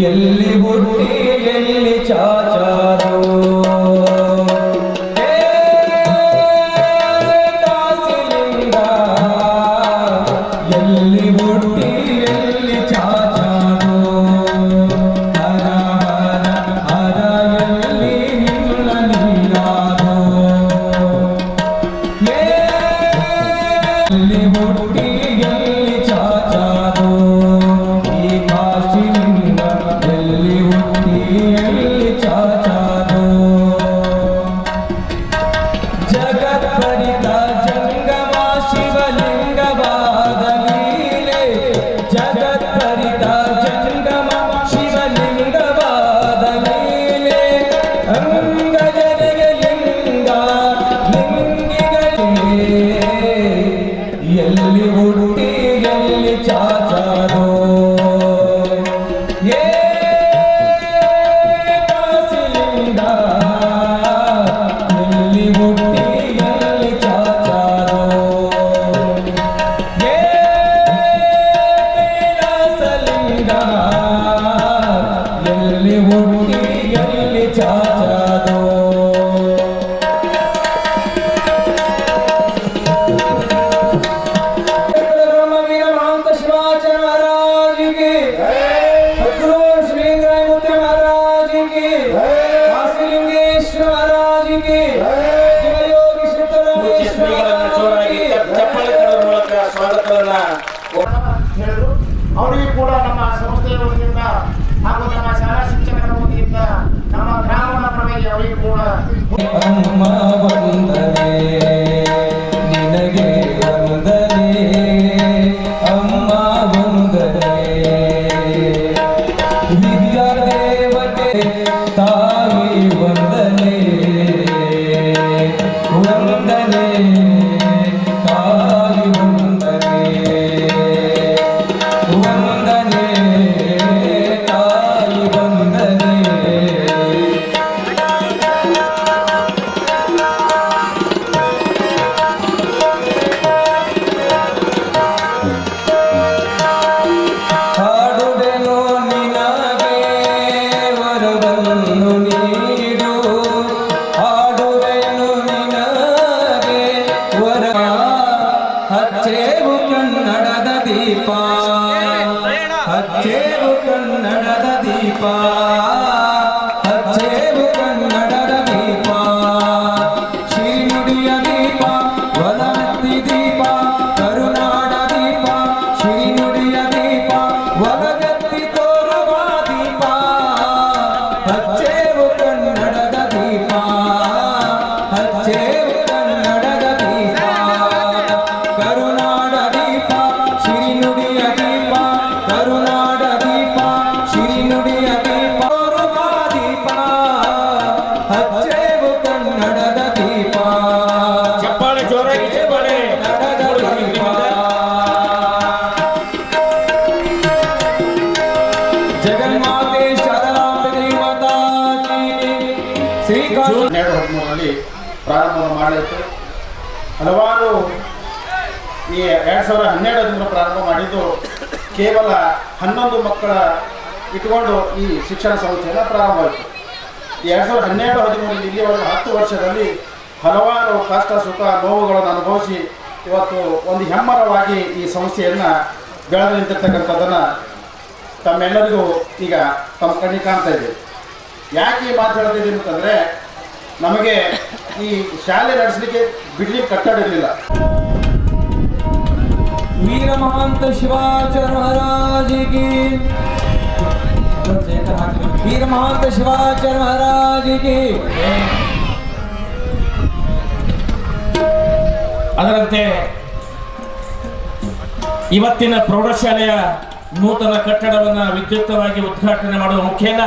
ಎಲ್ಲಿ ಹುಟ್ಟಿ ಎಲ್ಲಿ ಚಾಚಾರೋ ಕಾಸಿಲಿಂಗ ಎಲ್ಲಿ ಹುಟ್ಟಿ ಎಲ್ಲಿ ಚಾಚಾರೋ ಹರ ಹರ ಹರ ಎಲ್ಲಿ ನಿನ್ನ ನೀನಾದೋ ಎಲ್ಲಿ ಹುಟ್ಟಿ ಎಲ್ಲಿ ಚಾಚಾರೋ ಈ ಕಾಸಿಲಿಂಗ ಎಲ್ಲಿ ಹುಟ್ಟಿ ಎಲ್ಲಿ ಚಾಚಾರೋ ಜಗತ್ ಪರಿತ ಜಂಗಮ ಶಿವಲಿಂಗವಾದ ಲೀಲೆ ಜಗತ್ ಪರಿತ ಜಂಗಮ ಶಿವಲಿಂಗವಾದ ಲೀಲೆ ಅಂಗಜನಿಗೆ ಲಿಂಗ ಲಿಂಗಿಗಳಿಗೆ ಎಲ್ಲಿ ಹುಟ್ಟಿ ಎಲ್ಲಿ ಚಾಚಾರೋ ಕಾಸಿಲಿಂಗ ಎಲ್ಲಿ ಹುಟ್ಟಿ ಎಲ್ಲಿ ಚಾಚಾರೋ ಕೈಲಾಸಲಿಂಗ ಎಲ್ಲಿ ಹುಟ್ಟಿ ಎಲ್ಲಿ ಚಾಚಾರೋ ಬ್ರಹ್ಮವೀರ ಮಹಾಂತ ಶಿವಾಚಾರ್ಯ ಮಹಾರಾಜಿಗೆ ಸದ್ಗುರು ಶ್ರೀರಂಗರಾಯಮೂರ್ತಿ ಮಹಾರಾಜಿಗೆ ಕಾಶಿಲಿಂಗೇಶ್ವರ ಮಹಾರಾಜಿಗೆ ಶಿವಯೋಗಿ ಸಿದ್ದರಾಮೇಶ್ವರ ಮಹಾರಾಜಿಗೆ ಚಪ್ಪಾಳೆ ತಟ್ಟುವ ಮೂಲಕ ಸ್ವಾಗತವನ್ನ ಹೇಳಿದ್ರು. ಅವರಿಗೂ ಕೂಡ ನಮ್ಮ ಸಂಸ್ಥೆಯ ವತಿಯಿಂದ ಹಾಗೂ ನಮ್ಮ ಶಾಲಾ ಶಿಕ್ಷಕರ ವತಿಯಿಂದ ನಮ್ಮ ಗ್ರಾಮದ ಪರವಾಗಿ ಅವರಿಗೂ ಕೂಡ ಅಮ್ಮ ವಂದನೆ ನಿನಗೆ ವಂದನೆ ಅಮ್ಮ ವಂದನೆ ವಿದ್ಯಾದೇವತೆ ತಾಯಿ ವಂದನೆ ವಂದನೆ ತಾಯಿ ವಂದನೆ ವಂದನೆ ತಾಯಿ ವಂದನೆ ಹಾಡುವೆನು ನಿನಗೆ ವರವನ್ನು ನೀಡು ಹಾಡುವೆನು ನಿನಗೆ ವರ ಹಚ್ಚೇವು ಕನ್ನಡದ ದೀಪ ಹಚ್ಚೇವು ಕನ್ನಡದ ದೀಪ ಹಚ್ಚೇವು ಕನ್ನಡದ ದೀಪ ಶ್ರೀನುಡಿಯ ದೀಪ ವದನತಿ ದೀಪ ಕರುನಾಡ ದೀಪ ಶ್ರೀನುಡಿಯ ದೀಪ ವದಗತ್ತಿ ತೋರುವ ದೀಪ ಹಚ್ಚೇವು ಕನ್ನಡದ ದೀಪ ಹಚ್ಚೇವು ಕನ್ನಡದ ದೀಪ ಕರುನಾಡ ದೀಪ ಶ್ರೀನುಡಿಯ ದೀಪ ಕರುನಾಡ ದೀಪ ಶ್ರೀನುಡಿಯ ದೀಪ ತೋರುವ ದೀಪ ಹಚ್ಚೇವು ಕನ್ನಡದ ದೀಪ ಚಪ್ಪಾಳೆ ಜೋರಾಗಿ ಚಪ್ಪಾಳೆ ಕನ್ನಡದ ದೀಪ ಜಗನ್ಮಾತೆ ಶಾರದಾಂಬೆ ದೇವತಾ ಕೀ ಶ್ರೀಕಾಂತ ಜೂನ್ 2013ರಲ್ಲಿ ಪ್ರಾರಂಭವನ್ನು ಮಾಡಲಾಯಿತು. ಹಲವಾರು ಈ 2012ರಿಂದ ಪ್ರಾರಂಭ ಮಾಡಿದ್ದು ಕೇವಲ 11 ಮಕ್ಕಳ ಇಟ್ಕೊಂಡು ಈ ಶಿಕ್ಷಣ ಸಂಸ್ಥೆಯನ್ನು ಪ್ರಾರಂಭವಾಯಿತು. ಈ 2012-13 ಇಲ್ಲಿಯವರೆಗೆ 10 ವರ್ಷದಲ್ಲಿ ಹಲವಾರು ಕಷ್ಟ ಸುಖ ನೋವುಗಳನ್ನು ಅನುಭವಿಸಿ ಇವತ್ತು ಒಂದು ಹೆಮ್ಮರವಾಗಿ ಈ ಸಂಸ್ಥೆಯನ್ನು ಬೆಳೆದು ನಿಂತಿರ್ತಕ್ಕಂಥದ್ದನ್ನು ತಮ್ಮೆಲ್ಲರಿಗೂ ಈಗ ತಮ್ಮ ಕಣ್ಣಿಗೆ ಕಾಣ್ತಾ ಇದೆ. ಯಾಕೆ ಈ ಮಾತು ಹೇಳ್ತಿದ್ದೀನಿ ಅಂತಂದರೆ ನಮಗೆ ಈ ಶಾಲೆ ನಡೆಸಲಿಕ್ಕೆ ಬಿಡ್ಲಿಕ್ಕೆ ಕಟ್ಟಡ ಇರಲಿಲ್ಲ. ವೀರ ಮಹಾಂತ ಶಿವಾಚಾರ್ಯ ಮಹಾರಾಜಿಗೆ ವೀರ ಮಹಾಂತ ಶಿವಾಚಾರ್ಯ ಮಹಾರಾಜಿಗೆ ಅದರಂತೆ ಇವತ್ತಿನ ಪ್ರೌಢಶಾಲೆಯ ನೂತನ ಕಟ್ಟಡವನ್ನು ವಿದ್ಯುಕ್ತವಾಗಿ ಉದ್ಘಾಟನೆ ಮಾಡುವ ಮುಖೇನ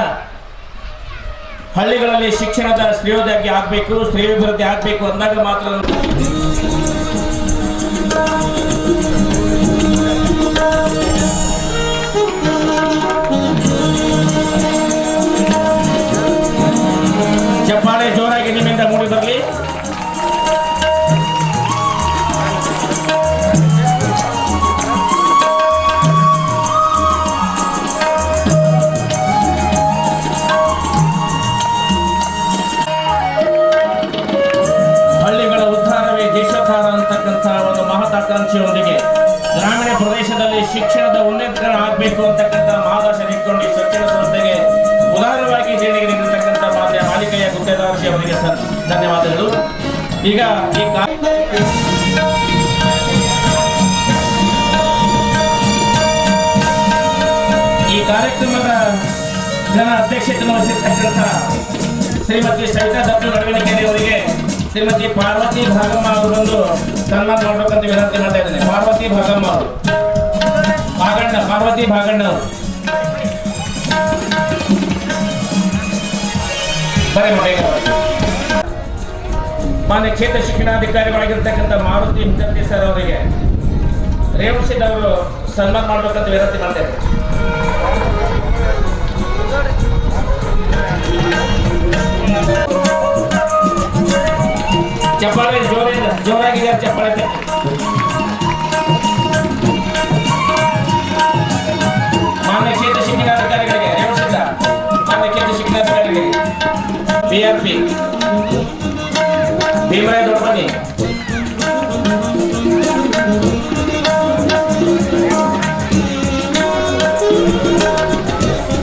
ಹಳ್ಳಿಗಳಲ್ಲಿ ಶಿಕ್ಷಣದ ಶ್ರೇಯೋದಯ ಆಗಬೇಕು, ಶ್ರೇಯೋಭಿವೃದ್ಧಿ ಆಗಬೇಕು ಅಂದಾಗ ಮಾತ್ರ ಮಾಜಿ ಅವರಿಗೆ ಧನ್ಯವಾದಗಳು. ಈಗ ಈ ಕಾರ್ಯಕ್ರಮದ ಜನ ಅಧ್ಯಕ್ಷತೆಯನ್ನು ವಹಿಸಿರ್ತಕ್ಕಂಥ ಶ್ರೀಮತಿ ಸವಿತಾ ದತ್ತು ನಡವಳಿಕೆರೆ ಅವರಿಗೆ ಶ್ರೀಮತಿ ಪಾರ್ವತಿ ಭಾಗಮ್ಮ ಅವರೊಂದು ಸನ್ಮಾನ ಮಾಡಬೇಕಂತ ವಿನಂತಿ ಮಾಡ್ತಾ ಇದ್ದೇನೆ. ಪಾರ್ವತಿ ಭಾಗಮ್ಮ ಅವರು, ಪಾರ್ವತಿ ಭಾಗಣ್ಣ ಅವರು ಮಾನ್ಯ ಕ್ಷೇತ್ರ ಶಿಕ್ಷಣಾಧಿಕಾರಿಗಳಾಗಿರ್ತಕ್ಕಂಥ ಮಾರುತಿ ಹಿಂಜರ್ತಿ ಸರ್ ಅವರಿಗೆ ರೇವಣಸಿದ್ದ ಅವರು ಸನ್ಮಾನ ಮಾಡಬೇಕಂತ ವಿನಂತಿ ಮಾಡ್ತಾ ಇದ್ದಾರೆ. ಚಪ್ಪಾಳೆ ಜೋರಾಗಿ ಚಪ್ಪಾಳೆ. ಮಾನ್ಯ ಕ್ಷೇತ್ರ ಶಿಕ್ಷಣಾಧಿಕಾರಿಗಳಿಗೆ ರೇವಣಸಿದ್ದ ಮಾನ್ಯ ಕ್ಷೇತ್ರ ಶಿಕ್ಷಣಾಧಿಕಾರಿಗಳಿಗೆ BRP ಭೀಮರಾಯ ದೊಡ್ಡಮನಿ,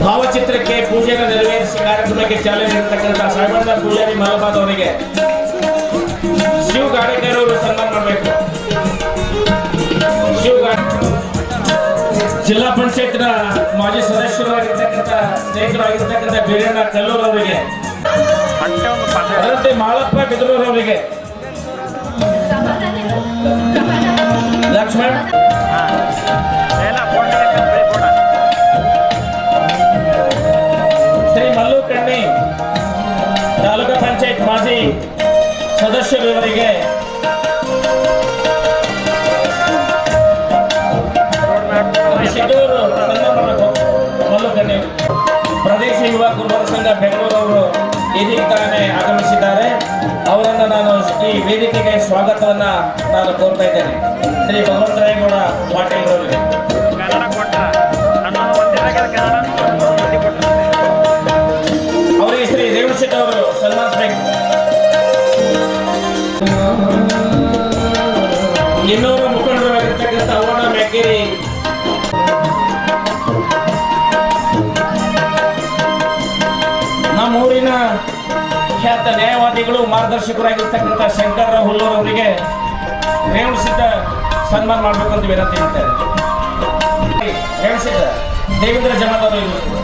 ಭಾವಚಿತ್ರಕ್ಕೆ ಪೂಜೆಯನ್ನು ನೆರವೇರಿಸಿ ಕಾರ್ಯಕ್ರಮಕ್ಕೆ ಚಾಲನೆ ನೀಡತಕ್ಕಂಥ ಸಾಹೇಬಣ್ಣ ಪೂಜಾರಿ ಮಲಬಾದ್ ಅವರಿಗೆ ಶಿವ ಗಾಡಿಕರ್ ಅವರು ಸನ್ಮಾನ ಮಾಡಬೇಕು. ಜಿಲ್ಲಾ ಪಂಚಾಯತ್ನ ಮಾಜಿ ಸದಸ್ಯರಾಗಿರ್ತಕ್ಕಂಥ ಸ್ನೇಹಿತರಾಗಿರ್ತಕ್ಕಂಥ ಬೀರಣ್ಣ ಕಲ್ಲೂರ್ ಅವರಿಗೆ, ಅದರಂತೆ ಮಾಳಪ್ಪ ಬಿದರೂರ್ ಅವರಿಗೆ, ಲಕ್ಷ್ಮಣ್ ಶ್ರೀ ಮಲ್ಲು ಕಣ್ಣಿ ತಾಲೂಕು ಪಂಚಾಯತ್ ಮಾಜಿ ಸದಸ್ಯರುವರಿಗೆ, ಮಲ್ಲು ಕಣ್ಣಿ ಪ್ರದೇಶ ಯುವ ಕುರುಬರ ಸಂಘ ಬೆಂಗಳೂರು ಅವರು ಇದೀಗ ತಾನೇ ಆಗಮಿಸಿದ್ದಾರೆ. ಅವರನ್ನು ನಾನು ಈ ವೇದಿಕೆಗೆ ಸ್ವಾಗತವನ್ನ ನಾನು ಕೋರ್ತಾ ಇದ್ದೇನೆ. ಶ್ರೀ ಭಗವಂತರಾಯಗೌಡ ಪಾಟೀಲ್ ಅವರಿಗೆ ಅವರಿಗೆ ಶ್ರೀ ರೇವಣಸಿದ್ದ ಅವರು ಸನ್ಮಾನಿಸಬೇಕು. ಇನ್ನೂರು ಮುಖಂಡರಾಗಿರ್ತಕ್ಕಂಥ ಅವನ ಮ್ಯಾಕೇರಿ, ನಮ್ಮೂರಿನ ಖ್ಯಾತ ನ್ಯಾಯವಾದಿಗಳು ಮಾರ್ಗದರ್ಶಕರಾಗಿರ್ತಕ್ಕಂಥ ಶಂಕರರಾವ್ ಹುಲ್ಲೂರ್ ಅವರಿಗೆ ರೇವಣಸಿದ್ದ ಸನ್ಮಾನ ಮಾಡಬೇಕಂತ ವಿನಂತಿ ಮಾಡ್ತಾರೆ. ರೇವಣಸಿದ್ದ ದೇವೇಂದ್ರ ಜಮಾಲ್ ಅವರು ಇರಬೇಕು.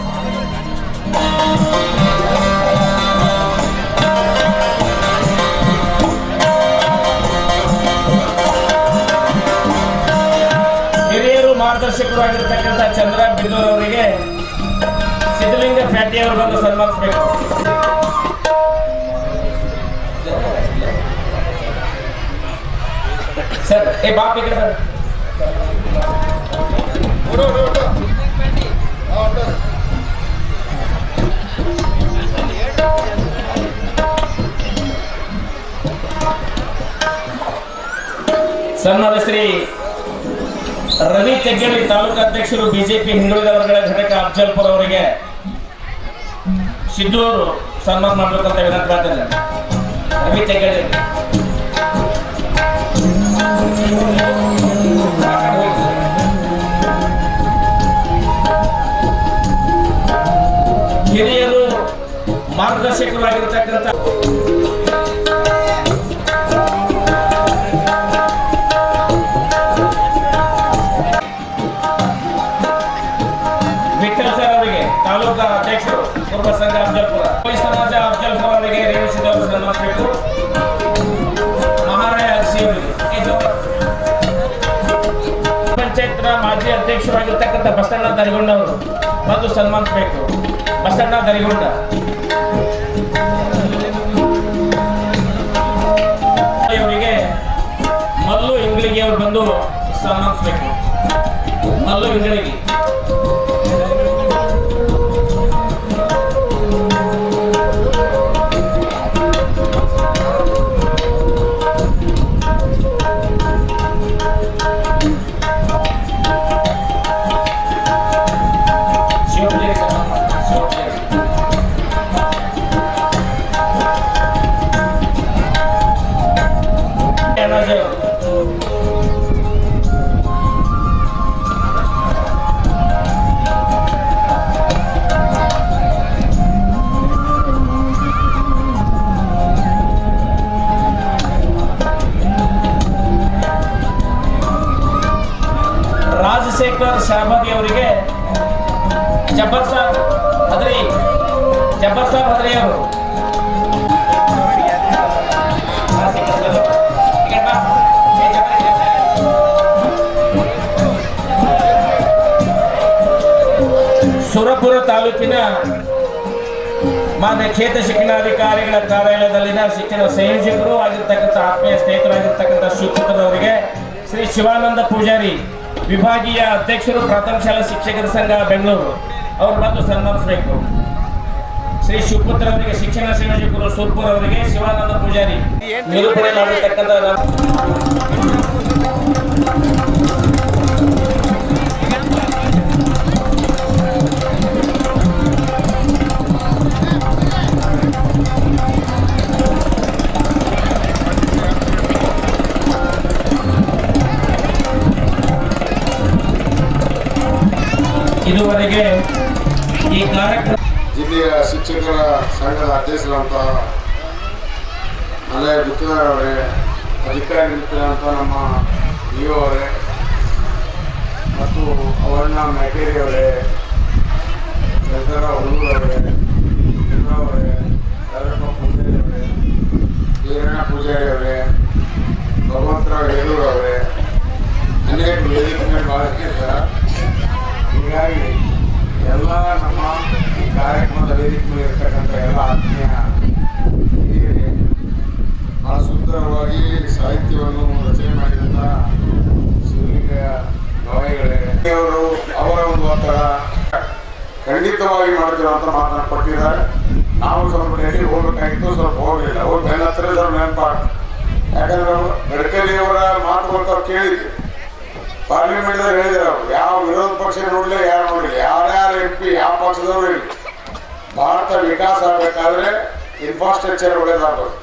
ಹಿರಿಯರು ಮಾರ್ಗದರ್ಶಕರಾಗಿರ್ತಕ್ಕಂಥ ಚಂದ್ರ ಬಿದ್ದೂರ್ ಅವರಿಗೆ ಸಿದ್ಧಲಿಂಗ ಪ್ಯಾಟಿ ಅವರು ಬಂದು ಸನ್ಮಾನಿಸಬೇಕು. ಸರ್ ಬಾಪ್ ಈ ಕಡೆ ಬರ್ರಿ. ಸನ್ಮಾನ ಶ್ರೀ ರವಿ ತೆಗ್ಗಳಿ ತಾಲೂಕು ಅಧ್ಯಕ್ಷರು ಬಿಜೆಪಿ ಹಿಂದುಳಿದ ವರ್ಗಗಳ ಘಟಕ ಅಫ್ಜಲ್ಪುರ ಅವರಿಗೆ ಸಿದ್ದು ಅವರು ಸನ್ಮಾನ ಮಾಡಬೇಕಂತ ವಿನಂತಿ ಮಾಡ್ತಾರೆ. ರವಿ ತೆಗ್ಗಳಿ ಹಿರಿಯರು ಮಾರ್ಗದರ್ಶಕರಾಗಿರ್ತಕ್ಕಂಥ ವಿಠಲ್ ಸರ್ ಅವರಿಗೆ ತಾಲೂಕಾ ಅಧ್ಯಕ್ಷರು ಕುರುಬ ಸಂಘ ಅಫ್ಜಲ್ಪುರ, ಸಮಾಜ ಅಫ್ಜಲ್ಪುರ ಅವರಿಗೆ ರೇವಣಸಿದ್ದ ಅವರು ಸನ್ಮಾನಿಸಬೇಕು. ಮಹಾರಾಯ ಅರಸಿ ಅವರಿಗೆ ಪಂಚಾಯತ್ನ ಮಾಜಿ ಅಧ್ಯಕ್ಷರಾಗಿರ್ತಕ್ಕಂಥ ಬಸಣ್ಣ ದರಿಗೊಂಡ ಅವರು ಬಂದು ಸನ್ಮಾನಿಸಬೇಕು. ಬಸಣ್ಣ ದರಿಗೊಂಡ ಅವರಿಗೆ ಮಲ್ಲು ಇಂಗ್ಳಿಗೆ ಅವರು ಬಂದು ಸನ್ಮಾನಿಸಬೇಕು. ಮಲ್ಲು ಇಂಗ್ಳಿಗೆ ಮೊಹಮ್ಮದ್ ಶಾಬಾದಿ ಅವರಿಗೆ ಜಬ್ಬರ್ ಸಾಬ್ ಹದ್ರಿ ಅವರು ಸುರಪುರ ತಾಲೂಕಿನ ಮಾನ್ಯ ಕ್ಷೇತ್ರ ಶಿಕ್ಷಣಾಧಿಕಾರಿಗಳ ಕಾರ್ಯಾಲಯದಲ್ಲಿನ ಶಿಕ್ಷಣ ಸಂಯೋಜಕರು ಆಗಿರ್ತಕ್ಕಂಥ ಆತ್ಮೀಯ ಸ್ನೇಹಿತರಾಗಿರ್ತಕ್ಕಂಥ ಶಿಕ್ಷಕರವರಿಗೆ ಶ್ರೀ ಶಿವಾನಂದ ಪೂಜಾರಿ ವಿಭಾಗೀಯ ಅಧ್ಯಕ್ಷರು ಪ್ರಾಥಮಿಕ ಶಾಲಾ ಶಿಕ್ಷಕರ ಸಂಘ ಬೆಂಗಳೂರು ಅವರು ಬಂದು ಸನ್ಮಾನಿಸಬೇಕು. ಶ್ರೀ ಶಿವಪುತ್ರ ಅವರಿಗೆ ಶಿಕ್ಷಣ ಸಂಯೋಜಕರು ಸುರ್ಪುರ್ ಅವರಿಗೆ ಶಿವಾನಂದ ಪೂಜಾರಿ ನಿರೂಪಣೆ ಮಾಡಿರ್ತಕ್ಕಂಥ ಇದುವರೆಗೆ ಈ ಕಾರ್ಯಕ್ರಮ ಜಿಲ್ಲೆಯ ಶಿಕ್ಷಕರ ಸಂಘದ ಅಧ್ಯಕ್ಷರಂತ ಮಲಯ ಗುತ್ತೇದಾರವರೇ, ಅಧಿಕಾರಿಗಳಿರ್ತಕ್ಕಂಥ ನಮ್ಮ ಇಒ ಅವರೇ ಮತ್ತು ಅವರ್ಣ ಮ್ಯಾಕೇರಿಯವರೇ, ಚಂದ್ರ ಹುಡುಗರವರೇ, ಚಂದ್ರವರೇ, ರಾಜಪ್ಪ ಪೂಜಾರಿಯವರೇ, ಈರಣ್ಣ ಪೂಜಾರಿಯವರೇ, ಭಗವಂತರಾವ್ ಹೇಳೂರವರೇ, ಅನೇಕ ವೇದಿಕೆ ಮೇಲೆ ಭಾಗವಹಿಸಿದ್ದಾರೆ. ಹೀಗಾಗಿ ಎಲ್ಲ ನಮ್ಮ ಈ ಕಾರ್ಯಕ್ರಮದ ವೇದಿಕೆ ಮೇಲೆ ಇರ್ತಕ್ಕಂಥ ಎಲ್ಲ ಆತ್ಮೀಯ ಹಿರಿಯರೇ, ಬಹಳ ಸುಂದರವಾಗಿ ಸಾಹಿತ್ಯವನ್ನು ರಚನೆ ಮಾಡಿದಂಥ ಶಿವಲಿಂಗ ಗವಾಯಿಗಳೇ ಅವರು ಅವರ ಒಂದು ಒತ್ತಡ ಖಂಡಿತವಾಗಿ ಮಾಡ್ತಿರುವಂಥ ಮಾತನ್ನು ಕೊಟ್ಟಿದ್ದಾರೆ. ನಾವು ಸ್ವಲ್ಪ ಡೆಲ್ಲಿಗೆ ಹೋಗ್ಬೇಕಾಗಿತ್ತು, ಸ್ವಲ್ಪ ಹೋಗಲಿಲ್ಲ. ಅವ್ರು ಬೆನ್ನ ಹತ್ರ ನೆನಪಾಗ, ಯಾಕಂದ್ರೆ ಗಡ್ಕರಿಯವರ ಮಾತುಗಳು ಕೇಳಿದ್ವಿ. ಪಾರ್ಲಿಮೆಂಟ್ದಲ್ಲಿ ಹೇಳಿದ್ರು ಅವರು ಯಾವ ವಿರೋಧ ಪಕ್ಷ ನೋಡಲಿ, ಯಾರು ನೋಡಲಿ, ಯಾರ್ಯಾರು MP ಯಾವ ಪಕ್ಷದವರು ಇರಲಿ, ಭಾರತ ವಿಕಾಸ ಆಗಬೇಕಾದ್ರೆ ಇನ್ಫ್ರಾಸ್ಟ್ರಕ್ಚರ್ ಒಳ್ಳೇದಾಗಬೇಕು.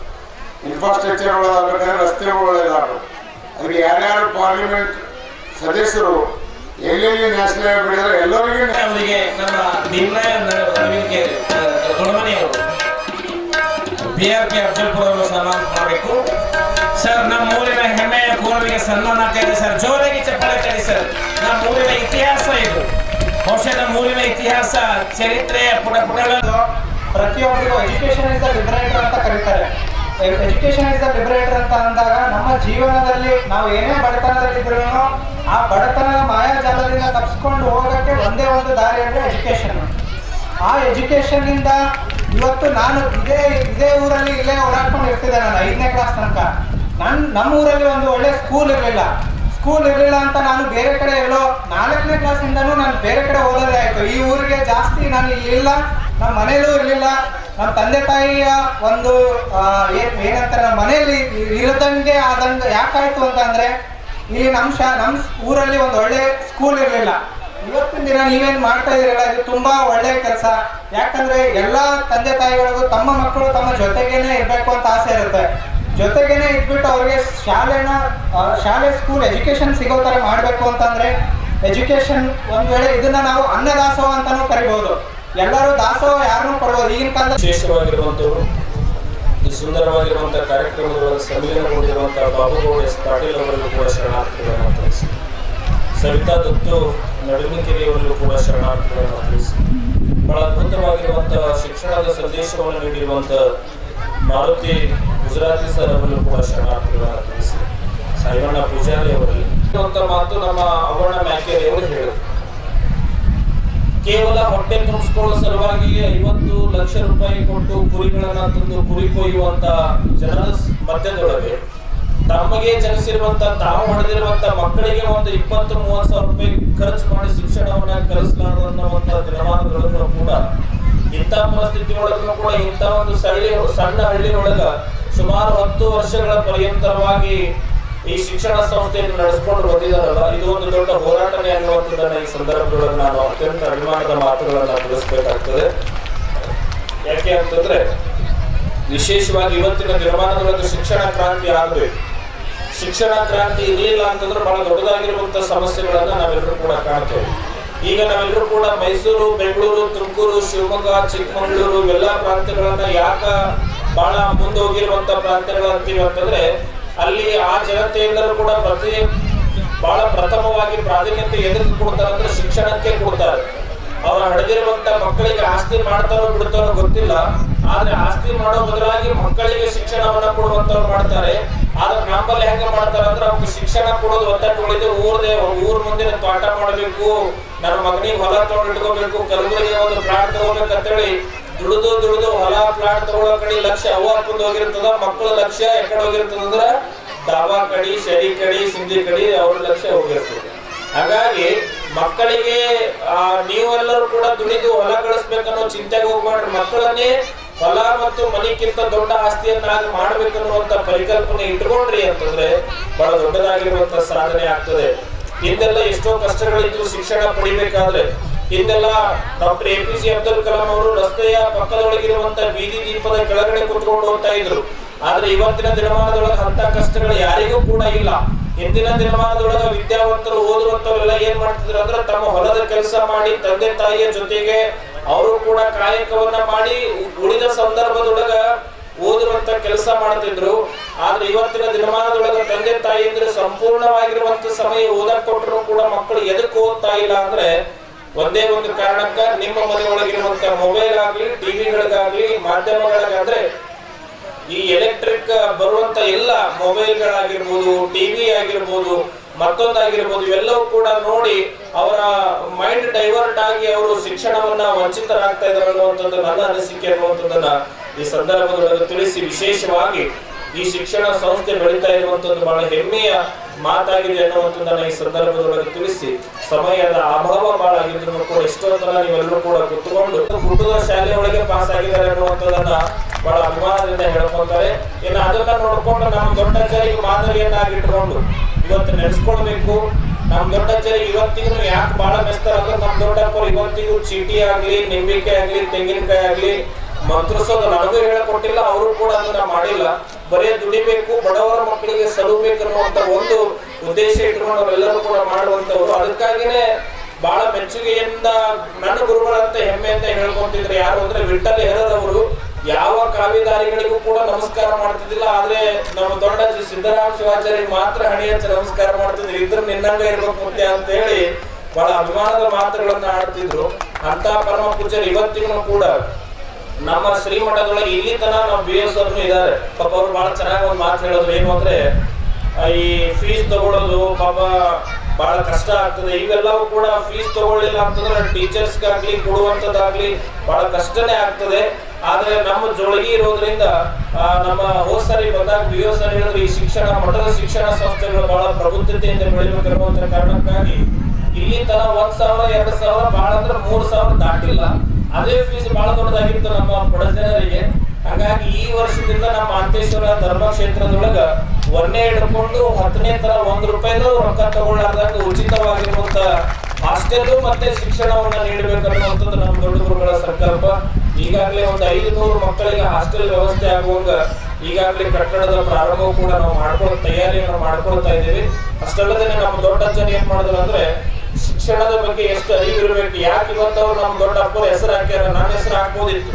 ಇನ್ಫ್ರಾಸ್ಟ್ರಕ್ಚರ್ ಒಳ್ಳೇದಾಗಬೇಕಾದ್ರೆ ರಸ್ತೆಗಳು ಒಳ್ಳೇದಾಗಬೇಕು. ಅದಕ್ಕೆ ಯಾರ್ಯಾರು ಪಾರ್ಲಿಮೆಂಟ್ ಸದಸ್ಯರು ಎಲ್ಲೆಲ್ಲಿ ನ್ಯಾಷನಲ್ ಲೆವೆಲ್ ಬೆಳೆದ್ರೆ ಎಲ್ಲರಿಗೂ ಅವರಿಗೆ ನಮ್ಮ ದೊಡ್ಡಮನೆಯವರು BRK ಅಫಜಲ್ಪುರ ಅವರು ಸನ್ಮಾನ ಮಾಡಬೇಕು. ಸರ್, ನಮ್ಮ ಊರಿನ ಹೆಮ್ಮೆಯ ಕೂರರಿಗೆ ಸನ್ಮಾನ ಆಗ್ತಾ ಇದೆ ಸರ್. ಜೋರಾಗಿ ಚಪ್ಪಾಳೆ ತಡಿ ಸರ್. ನಮ್ಮ ಊರಿನ ಇತಿಹಾಸ ಇದು. ಬಹುಶಃ ನಮ್ಮ ಊರಿನ ಇತಿಹಾಸ, ಚರಿತ್ರೆ, ಪುಟಗಳು ಪ್ರತಿಯೊಬ್ಬರಿಗೂ ಎಜುಕೇಶನ್ ಇಸ್ ದ ಲಿಬರೇಟರ್ ಅಂತ ಕರೀತಾರೆ. ಎಜುಕೇಶನ್ ಇಸ್ ದ ಲಿಬರೇಟರ್ ಅಂತ ಅಂದಾಗ ನಮ್ಮ ಜೀವನದಲ್ಲಿ ನಾವು ಏನೇ ಬಡತನದಲ್ಲಿದ್ರೂ ಆ ಬಡತನದ ಮಾಯಾಜಾಲದಿಂದ ತಪ್ಪಿಸ್ಕೊಂಡು ಹೋಗೋಕ್ಕೆ ಒಂದೇ ಒಂದು ದಾರಿ ಅಂದರೆ ಎಜುಕೇಶನ್. ಆ ಎಜುಕೇಶನ್ ಇಂದ ಇವತ್ತು ನಾನು ಇದೇ ಊರಲ್ಲಿ ಇಲ್ಲೇ ಓಡಾಡ್ಕೊಂಡು ಇರ್ತಿದ್ದೆ. ನಾನು 5ನೇ ಕ್ಲಾಸ್ ತನಕ ನಮ್ಮ ಊರಲ್ಲಿ ಒಂದು ಒಳ್ಳೆ ಸ್ಕೂಲ್ ಇರಲಿಲ್ಲ ಅಂತ ನಾನು ಬೇರೆ ಕಡೆ ಎಲ್ಲೋ 4ನೇ ಕ್ಲಾಸಿಂದನೂ ನಾನು ಬೇರೆ ಕಡೆ ಓದೋದೇ ಆಯಿತು. ಈ ಊರಿಗೆ ಜಾಸ್ತಿ ನಾನು ಇಲ್ಲಿಲ್ಲ, ನಮ್ಮ ಮನೇಲೂ ಇರಲಿಲ್ಲ. ನಮ್ಮ ತಂದೆ ತಾಯಿಯ ಒಂದು ಏನಂತಾರೆ, ನಮ್ಮ ಮನೆಯಲ್ಲಿ ಇರದಂಗೆ ಆದಂಗೆ ಯಾಕಾಯಿತು ಅಂತಂದರೆ ಇಲ್ಲಿ ನಮ್ಮ ಊರಲ್ಲಿ ಒಂದು ಒಳ್ಳೆ ಸ್ಕೂಲ್ ಇರಲಿಲ್ಲ. ಇವತ್ತಿನ ದಿನ ನೀವೇನು ಮಾಡ್ತಾ ಇದ್ದೀರಲ್ಲ, ಇದು ತುಂಬ ಒಳ್ಳೆಯ ಕೆಲಸ. ಯಾಕಂದರೆ ಎಲ್ಲ ತಂದೆ ತಾಯಿಗಳಿಗೂ ತಮ್ಮ ಮಕ್ಕಳು ತಮ್ಮ ಜೊತೆಗೇನೆ ಇರಬೇಕು ಅಂತ ಆಸೆ ಇರುತ್ತೆ. ಜೊತೆಗೇನೆ ಇದ್ಬಿಟ್ಟು ಅವ್ರಿಗೆ ಶಾಲೆ ಸ್ಕೂಲ್ ಎಜುಕೇಷನ್ ಸಿಗೋ ಥರ ಮಾಡಬೇಕು ಅಂತಂದರೆ ಎಜುಕೇಷನ್ ಒಂದು ವೇಳೆ ಇದನ್ನು ನಾವು ಅನ್ನದಾಸೋಹ ಅಂತಲೂ ಕರಿಬೋದು. ಎಲ್ಲರೂ ದಾಸೋಹ ಯಾರನ್ನೂ ಕೊಡ್ಬೋದು. ಈಗಿನ ಕಾಲದ ವಿಶೇಷವಾಗಿರುವಂಥವ್ರು ಈ ಸುಂದರವಾಗಿರುವಂಥ ಕಾರ್ಯಕ್ರಮಗಳ ಸಂವಿಧಾನಗೊಂಡಿರುವಂಥ ಬಾಬುಗೌಡ ಎಸ್ ಪಾಟೀಲ್ ಅವರಲ್ಲೂ ಕೂಡ ಶರಣಾರ್ಥಿಗಳನ್ನು ತಿಳಿಸಿ, ಸವಿತಾ ದತ್ತು ನಡುವಿಕೆರೆಯವರಲ್ಲೂ ಕೂಡ ಶರಣಾರ್ಥಿಗಳನ್ನು ತಿಳಿಸಿ, ಬಹಳ ಅದ್ಭುತವಾಗಿರುವಂಥ ಶಿಕ್ಷಣದ ಸಂದೇಶವನ್ನು ನೀಡಿರುವಂಥ ಮಾರುತಿ ಗುಜರಾತಿ ಸರ್ ಅವರಲ್ಲೂ ಕೂಡ ಶರಣಾರ್ಥಿಗಳನ್ನು ತಿಳಿಸಿ, ಸಾಯಿವಣ್ಣ ಪೂಜಾರಿ ಅವರಲ್ಲಿ ಮಾತು ನಮ್ಮ ಅವರ್ಣ ಮ್ಯಾಕೇರಿ ಅವರು ಹೇಳಿದರು. ಕೇವಲ ಹೊಟ್ಟೆ ತುಂಬಿಸ್ಕೊಳ್ಳೋ ಸಲುವಾಗಿ 50 ಲಕ್ಷ ರೂಪಾಯಿ ಕೊಟ್ಟು ಕುರಿಗಳನ್ನ ತಂದು ಕುರಿ ಕೊಯ್ಯುವಂತ ಜನರ ಮಧ್ಯದೊಳಗೆ ತಮಗೆ ಜನಿಸಿರುವಂತ ತಾವು ಹೊಡೆದಿರುವಂತ ಮಕ್ಕಳಿಗೆ ಒಂದು 20-30 ಸಾವಿರ ರೂಪಾಯಿ ಖರ್ಚು ಮಾಡಿ ಶಿಕ್ಷಣವನ್ನ ಕಲಿಸಲಾರದಂತ ದಿನಮಾನಗಳನ್ನು ಕೂಡ ಇಂಥ ಪರಿಸ್ಥಿತಿ ಒಳಗೂ ಕೂಡ ಇಂಥ ಒಂದು ಸಣ್ಣ ಹಳ್ಳಿ ಒಳಗ ಸುಮಾರು 10 ವರ್ಷಗಳ ಪರ್ಯಂತರವಾಗಿ ಈ ಶಿಕ್ಷಣ ಸಂಸ್ಥೆಯನ್ನು ನಡೆಸಿಕೊಂಡು ಬಂದಿದ್ದಾರಲ್ಲ, ಇದು ಒಂದು ದೊಡ್ಡ ಹೋರಾಟನೇ ಅನ್ನುವಂಥದ್ದನ್ನ ಈ ಸಂದರ್ಭದೊಳಗೆ ನಾನು ಅತ್ಯಂತ ಅಭಿಮಾನದ ಮಾತುಗಳನ್ನ ತಿಳಿಸಬೇಕಾಗ್ತದೆ. ಯಾಕೆ ಅಂತಂದ್ರೆ ವಿಶೇಷವಾಗಿ ಇವತ್ತಿನ ದಿನಮಾನದೊಳಗೆ ಶಿಕ್ಷಣ ಕ್ರಾಂತಿ ಆಗಬೇಕು. ಶಿಕ್ಷಣ ಕ್ರಾಂತಿ ಇರಲಿಲ್ಲ ಅಂತಂದ್ರೆ ಬಹಳ ದೊಡ್ಡದಾಗಿರುವಂತಹ ಸಮಸ್ಯೆಗಳನ್ನ ನಾವೆಲ್ಲರೂ ಕೂಡ ಕಾಣ್ತೇವೆ. ಈಗ ನಾವೆಲ್ಲರೂ ಕೂಡ ಮೈಸೂರು, ಬೆಂಗಳೂರು, ತುಮಕೂರು, ಶಿವಮೊಗ್ಗ, ಚಿಕ್ಕಮಗಳೂರು ಇವೆಲ್ಲ ಪ್ರಾಂತ್ಯಗಳನ್ನ ಯಾಕ ಬಹಳ ಮುಂದೆ ಹೋಗಿರುವಂತ ಪ್ರಾಂತ್ಯಗಳು ಅಂತೀವಿ ಅಂತಂದ್ರೆ ಅಲ್ಲಿ ಆ ಜನತೆಯೆಲ್ಲರೂ ಕೂಡ ಬಹಳ ಪ್ರಥಮವಾಗಿ ಪ್ರಾಧಾನ್ಯತೆ ಎದಕ್ಕೆ ಕೊಡ್ತಾರೆ ಅಂದ್ರೆ ಶಿಕ್ಷಣಕ್ಕೆ ಕೊಡ್ತಾರೆ. ಅವ್ರು ಹಡೆದಿರುವಂತ ಮಕ್ಕಳಿಗೆ ಆಸ್ತಿ ಮಾಡ್ತಾರೋ ಬಿಡ್ತಾರೋ ಗೊತ್ತಿಲ್ಲ, ಆದ್ರೆ ಆಸ್ತಿ ಮಾಡೋ ಬದಲಾಗಿ ಮಕ್ಕಳಿಗೆ ಶಿಕ್ಷಣವನ್ನ ಕೊಡುವಂತವ್ರು ಮಾಡ್ತಾರೆ. ಆದ್ರೆ ನಮ್ಮಲ್ಲಿ ಹೆಂಗೆ ಮಾಡ್ತಾರೆ ಅಂದ್ರೆ ಅವ್ರಿಗೆ ಶಿಕ್ಷಣ ಕೊಡೋದು ಒತ್ತಟ್ಟು ಉಳಿದು ಊರ್ ಮುಂದಿನ ತೋಟ ಮಾಡಬೇಕು, ನನ್ನ ಮಗನಿಗೆ ಹೊಲ ತಗೊಂಡಿಟ್ಕೋಬೇಕು, ಕಲಬುರಗಿ ಒಂದು ಪ್ಲಾಟ್ ತಗೋಬೇಕಂತೇಳಿ ದುಡಿದು ಹೊಲ ಪ್ಲಾಟ್ ತಗೊಳ್ಳೋ ಕಡೆ ಲಕ್ಷ್ಯ ಅವ್ವ ಅಪ್ಪಂದು ಹೋಗಿರ್ತದ, ಮಕ್ಕಳ ಲಕ್ಷ್ಯ ಎಕಡೆ ಹೋಗಿರ್ತದ ಅಂದ್ರೆ ದಾಬಾ ಕಡಿ, ಶರಿ ಕಡಿ, ಸಿಂಧಿ ಕಡಿ ಅವ್ರ ಲಕ್ಷ್ಯ ಹೋಗಿರ್ತದೆ. ಹಾಗಾಗಿ ಮಕ್ಕಳಿಗೆ ನೀವೆಲ್ಲರೂ ಕೂಡ ದುಡಿದು ಹೊಲ ಗಳಿಸ್ಬೇಕನ್ನೋ ಚಿಂತೆಗೆ ಹೋಗ್ಬೇಡ್ರಿ. ಮಕ್ಕಳನ್ನೇ ಹೊಲ ಮತ್ತು ಮನೆಗಿಂತ ದೊಡ್ಡ ಆಸ್ತಿಯನ್ನಾಗಿ ಮಾಡ್ಬೇಕನ್ನುವಂತ ಪರಿಕಲ್ಪನೆ ಇಟ್ಕೊಂಡ್ರಿ ಅಂತಂದ್ರೆ ಬಹಳ ದೊಡ್ಡದಾಗಿರುವಂತ ಸಾಧನೆ ಆಗ್ತದೆ. ಹಿಂದೆಲ್ಲ ಎಷ್ಟೋ ಕಷ್ಟಗಳಿದ್ರು ಶಿಕ್ಷಣ ಪಡಿಬೇಕಾದ್ರೆ. ಹಿಂದೆಲ್ಲ ಡಾಕ್ಟರ್ APJ ಅಬ್ದುಲ್ ಕಲಾಂ ಅವರು ರಸ್ತೆಯ ಪಕ್ಕದೊಳಗಿರುವಂತ ಬೀದಿ ದೀಪದ ಕೆಳಗಡೆ ಕುತ್ಕೊಂಡು ಹೋಗ್ತಾ ಇದ್ರು. ಆದ್ರೆ ಇವತ್ತಿನ ದಿನಮಾನದೊಳಗೆ ಅಂತ ಕಷ್ಟಗಳು ಯಾರಿಗೂ ಕೂಡ ಇಲ್ಲ. ಹಿಂದಿನ ದಿನಮಾನದೊಳಗ ವಿದ್ಯಾವಂತರು ಓದುವಂತವರೆಲ್ಲ ಏನ್ ಮಾಡ್ತಿದ್ರು ಅಂದ್ರೆ ತಮ್ಮ ಹೊಲದ ಕೆಲಸ ಮಾಡಿ ತಂದೆ ತಾಯಿಯ ಜೊತೆಗೆ ಅವರು ಕೂಡ ಕಾಯಕವನ್ನ ಮಾಡಿ ಉಳಿದ ಸಂದರ್ಭದೊಳಗ ಓದುವಂತ ಕೆಲಸ ಮಾಡ್ತಿದ್ರು. ಆದ್ರೆ ಇವತ್ತಿನ ದಿನಮಾನದೊಳಗ ತಂದೆ ತಾಯಿ ಅಂದ್ರೆ ಸಂಪೂರ್ಣವಾಗಿರುವಂತ ಸಮಯ ಓದಕ್ ಕೊಟ್ಟರು ಕೂಡ ಮಕ್ಕಳು ಎದಕ್ಕೆ ಓದ್ತಾ ಇಲ್ಲ ಅಂದ್ರೆ ಒಂದೇ ಒಂದು ಕಾರಣಕ್ಕ ನಿಮ್ಮ ಮನೆಯೊಳಗಿರುವಂತ ಮೊಬೈಲ್ ಆಗ್ಲಿ, ಟಿವಿಗಳಿಗಾಗ್ಲಿ, ಮಾಧ್ಯಮಗಳಿಗಾದ್ರೆ ಈ ಎಲೆಕ್ಟ್ರಿಕ್ ಬರುವಂತ ಎಲ್ಲ ಮೊಬೈಲ್ಗಳಾಗಿರ್ಬೋದು, ಟಿವಿ ಆಗಿರ್ಬೋದು, ಮತ್ತೊಂದಾಗಿರ್ಬೋದು, ಇವೆಲ್ಲವೂ ಕೂಡ ನೋಡಿ ಅವರ ಮೈಂಡ್ ಡೈವರ್ಟ್ ಆಗಿ ಅವರು ಶಿಕ್ಷಣವನ್ನ ವಂಚಿತರಾಗ್ತಾ ಇದ್ದಾರೆ ಅನ್ನುವಂಥದ್ದು ನನ್ನ ಅನಿಸಿಕೆ ಅನ್ನುವಂಥದ್ದನ್ನ ಈ ಸಂದರ್ಭದೊಳಗೆ ತಿಳಿಸಿ, ವಿಶೇಷವಾಗಿ ಈ ಶಿಕ್ಷಣ ಸಂಸ್ಥೆ ಬೆಳೀತಾ ಇರುವಂತದ್ದು ಬಹಳ ಹೆಮ್ಮೆಯ ಮಾತಾಗಿದೆ ಅನ್ನುವಂಥದ್ದನ್ನ ಈ ಸಂದರ್ಭದೊಳಗೆ ತಿಳಿಸಿ, ಸಮಯದ ಅಭಾವ ಬಹಳ ಆಗಿದ್ರು ಕೂಡ ಎಷ್ಟೊಂದರ ನೀವೆಲ್ಲರೂ ಕೂಡ ಕುತ್ಕೊಂಡು ಹುಟ್ಟುವ ಶಾಲೆಯೊಳಗೆ ಪಾಸ್ ಆಗಿದ್ದಾರೆ ಅನ್ನುವಂಥದ್ದನ್ನ ಬಹಳ ಅಭಿಮಾನದಿಂದ ಹೇಳ್ಕೊಂತಾರೆ. ಇನ್ನು ಅದನ್ನ ನೋಡ್ಕೊಂಡು ನಮ್ಮ ದೊಡ್ಡಜ್ಜರಿಗೆ ಮಾದರಿಯನ್ನಾಗಿ ಇಟ್ಕೊಂಡು ಇವತ್ತು ನೆನೆಸ್ಕೊಳ್ಬೇಕು. ನಮ್ ದೊಡ್ಡಜ್ಜರಿಗೆ ಇವತ್ತಿಗೂ ಯಾಕೆ ಬಹಳ ಮೆಸ್ತಾರ ಅಂದ್ರೆ ನಮ್ ದೊಡ್ಡಪ್ಪರು ಇವತ್ತಿಗೂ ಚೀಟಿ ಆಗ್ಲಿ, ನಿಂಬಿಕಾಯಿ ಆಗ್ಲಿ, ತೆಂಗಿನಕಾಯಿ ಆಗ್ಲಿ ಮಂತ್ರಿಸೋದು ನನಗೂ ಹೇಳ್ಕೊಟ್ಟಿಲ್ಲ, ಅವರು ಕೂಡ ಅದನ್ನ ಮಾಡಿಲ್ಲ. ಬರೀ ದುಡಿಬೇಕು, ಬಡವರ ಮಕ್ಕಳಿಗೆ ಸಲುಬೇಕು ಅನ್ನುವಂತ ಒಂದು ಉದ್ದೇಶ ಇಟ್ಕೊಂಡು ಅವರೆಲ್ಲರೂ ಕೂಡ ಮಾಡುವಂತವ್ರು. ಅದಕ್ಕಾಗಿನೇ ಬಹಳ ಮೆಚ್ಚುಗೆಯಿಂದ ನನ್ನ ಗುರುಗಳಂತ ಹೆಮ್ಮೆಯಿಂದ ಹೇಳ್ಕೊಂತಿದ್ರು. ಯಾರು ಅಂದ್ರೆ ವಿಠ್ಠಲ್ ಹೆರರವರು ಯಾವ ಕಾವಿದಾರಿಗಳಿಗೂ ಕೂಡ ನಮಸ್ಕಾರ ಮಾಡ್ತಿದ್ದಿಲ್ಲ, ಆದ್ರೆ ನಮ್ಮ ದೊಡ್ಡ ಸಿದ್ದರಾಮ ಶಿವಾಚಾರ್ಯ ಮಾತ್ರ ಹಣಿ ಹಚ್ಚಿ ನಮಸ್ಕಾರ ಮಾಡ್ತಿದ್ರು. ಇದ್ರ ನಿನ್ನಂಗ ಇರ್ಬೇಕು ಮುಖ್ಯ ಅಂತ ಹೇಳಿ ಬಹಳ ಅಭಿಮಾನದ ಮಾತುಗಳನ್ನ ಆಡ್ತಿದ್ರು. ಅಂತ ಪರಮ ಪೂಜ್ಯರು ಇವತ್ತಿಗೂ ಕೂಡ ನಮ್ಮ ಶ್ರೀಮಠದೊಳಗೆ ಇಲ್ಲಿ ತನ ನಾವು BS ಅವ್ರು ಇದ್ದಾರೆ. ಪಾಪ ಅವ್ರು ಬಹಳ ಚೆನ್ನಾಗಿ ಒಂದು ಮಾತು ಹೇಳೋದು ಏನು ಅಂದ್ರೆ ಈ ಫೀಸ್ ತಗೊಳ್ಳೋದು ಪಾಪ ಬಹಳ ಕಷ್ಟ ಆಗ್ತದೆ. ಇವೆಲ್ಲವೂ ಕೂಡ ಫೀಸ್ ತಗೊಳ್ಳಿಲ್ಲ ಅಂತಂದ್ರೆ ಟೀಚರ್ಸ್ಗಾಗ್ಲಿ ಕೊಡುವಂಥದ್ದಾಗ್ಲಿ ಬಹಳ ಕಷ್ಟನೇ ಆಗ್ತದೆ. ಆದ್ರೆ ನಮ್ಮ ಜೊಳಗಿ ಇರೋದ್ರಿಂದ ನಮ್ಮ ಹೋದ್ ಸರಿ ಬಂದಾಗ BO ಸರ್ ಹೇಳಿದ್ರು ಈ ಶಿಕ್ಷಣ ಮಠದ ಶಿಕ್ಷಣ ಸಂಸ್ಥೆಗಳು ಬಹಳ ಪ್ರಬುದ್ಧತೆಯಿಂದ ಬೆಳಿಬೇಕಿರುವಂತ ಕಾರಣಕ್ಕಾಗಿ ಇಲ್ಲಿ ತನ 1,000 2,000 ಬಹಳ ಅಂದ್ರೆ 3,000 ದಾಟಿಲ್ಲ. ಅದೇ ಫೀಸ್ ಬಹಳ ದೊಡ್ಡದಾಗಿತ್ತು ನಮ್ಮ ಬಡ ಜನರಿಗೆ. ಹಾಗಾಗಿ ಈ ವರ್ಷದಿಂದ ನಮ್ಮ ಮಾಂತೇಶ್ವರ ಧರ್ಮಕ್ಷೇತ್ರದೊಳಗ 1ನೇ ಹಿಡ್ಕೊಂಡು 10ನೇ ತರ ₹1 ರೊಕ್ಕ ತಗೊಳ್ಳಾರ್ದಾಗ ಉಚಿತವಾಗಿರುವಂತ ಹಾಸ್ಟೆಲ್ ಮತ್ತೆ ಶಿಕ್ಷಣವನ್ನ ನೀಡಬೇಕನ್ನುವಂಥದ್ದು ನಮ್ಮ ದೊಡ್ಡ ಗುರುಗಳ ಸಂಕಲ್ಪ. ಈಗಾಗಲೇ ಒಂದು 500 ಮಕ್ಕಳಿಗೆ ಹಾಸ್ಟೆಲ್ ವ್ಯವಸ್ಥೆ ಆಗುವಾಗ ಈಗಾಗಲೇ ಕಟ್ಟಡದ ಪ್ರಾರಂಭವೂ ಕೂಡ ನಾವು ತಯಾರಿಯನ್ನು ಮಾಡ್ಕೊಳ್ತಾ ಇದ್ದೀವಿ. ಅಷ್ಟಲ್ಲದೆ ನಮ್ಮ ದೊಡ್ಡ ಜನ ಏನ್ ಮಾಡಿದ್ರು ಅಂದ್ರೆ ಶಿಕ್ಷಣದ ಬಗ್ಗೆ ಎಷ್ಟು ಅರಿವು ಇರಬೇಕು. ಯಾಕೆ ಇವತ್ತವ್ರು ನಮ್ಮ ದೊಡ್ಡ ಅಪ್ಪರ ಹೆಸರು ಹಾಕ್ಯಾರ, ನನ್ನ ಹೆಸರು ಹಾಕ್ಬೋದಿತ್ತು,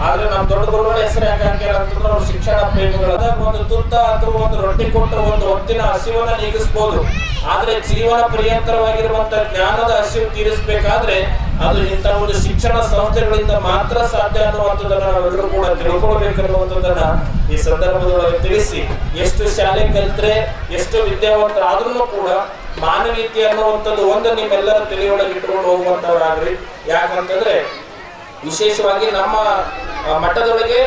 ಆದ್ರೆ ನಮ್ಮ ದೊಡ್ಡ ಗುರುಗಳ ಹೆಸರು ಯಾಕೆ ಹಾಕ್ಯಾರ ಅಂತಂದ್ರೆ ಅವ್ರು ಶಿಕ್ಷಣ ಪ್ರೇಮಿಗಳಾದ ಒಂದು ತುತ್ತ ಅಥವಾ ಒಂದು ರೊಟ್ಟಿ ಕೊಟ್ಟರೆ ಒಂದು ಹೊತ್ತಿನ ಹಸಿವನ್ನ ನೀಗಿಸ್ಬೋದು, ಆದ್ರೆ ಜೀವನ ಪರ್ಯಂತರವಾಗಿರುವಂತ ಜ್ಞಾನದ ಹಸಿವು ತೀರಿಸಬೇಕಾದ್ರೆ ಅದು ಇಂಥ ಒಂದು ಶಿಕ್ಷಣ ಸಂಸ್ಥೆಗಳಿಂದ ಮಾತ್ರ ಸಾಧ್ಯ ಅನ್ನುವಂಥದ್ದನ್ನ ನಾವೆಲ್ಲರೂ ಕೂಡ ತಿಳ್ಕೊಳ್ಬೇಕನ್ನುವಂಥದ್ದನ್ನ ಈ ಸಂದರ್ಭದೊಳಗೆ ತಿಳಿಸಿ, ಎಷ್ಟು ಶಾಲೆ ಕಲ್ತ್ರೆ ಎಷ್ಟು ವಿದ್ಯಾವಂತರಾದ್ರೂ ಕೂಡ ಮಾನವೀಯತೆ ಅನ್ನುವಂಥದ್ದು ಒಂದು ನಿಮ್ಮೆಲ್ಲರ ತಲೆಯೊಳಗೆ ಇಟ್ಕೊಂಡು ಹೋಗುವಂತವ್ರಾಗ್ರಿ. ಯಾಕಂತಂದ್ರೆ ವಿಶೇಷವಾಗಿ ನಮ್ಮ ಮಠದೊಳಗೆ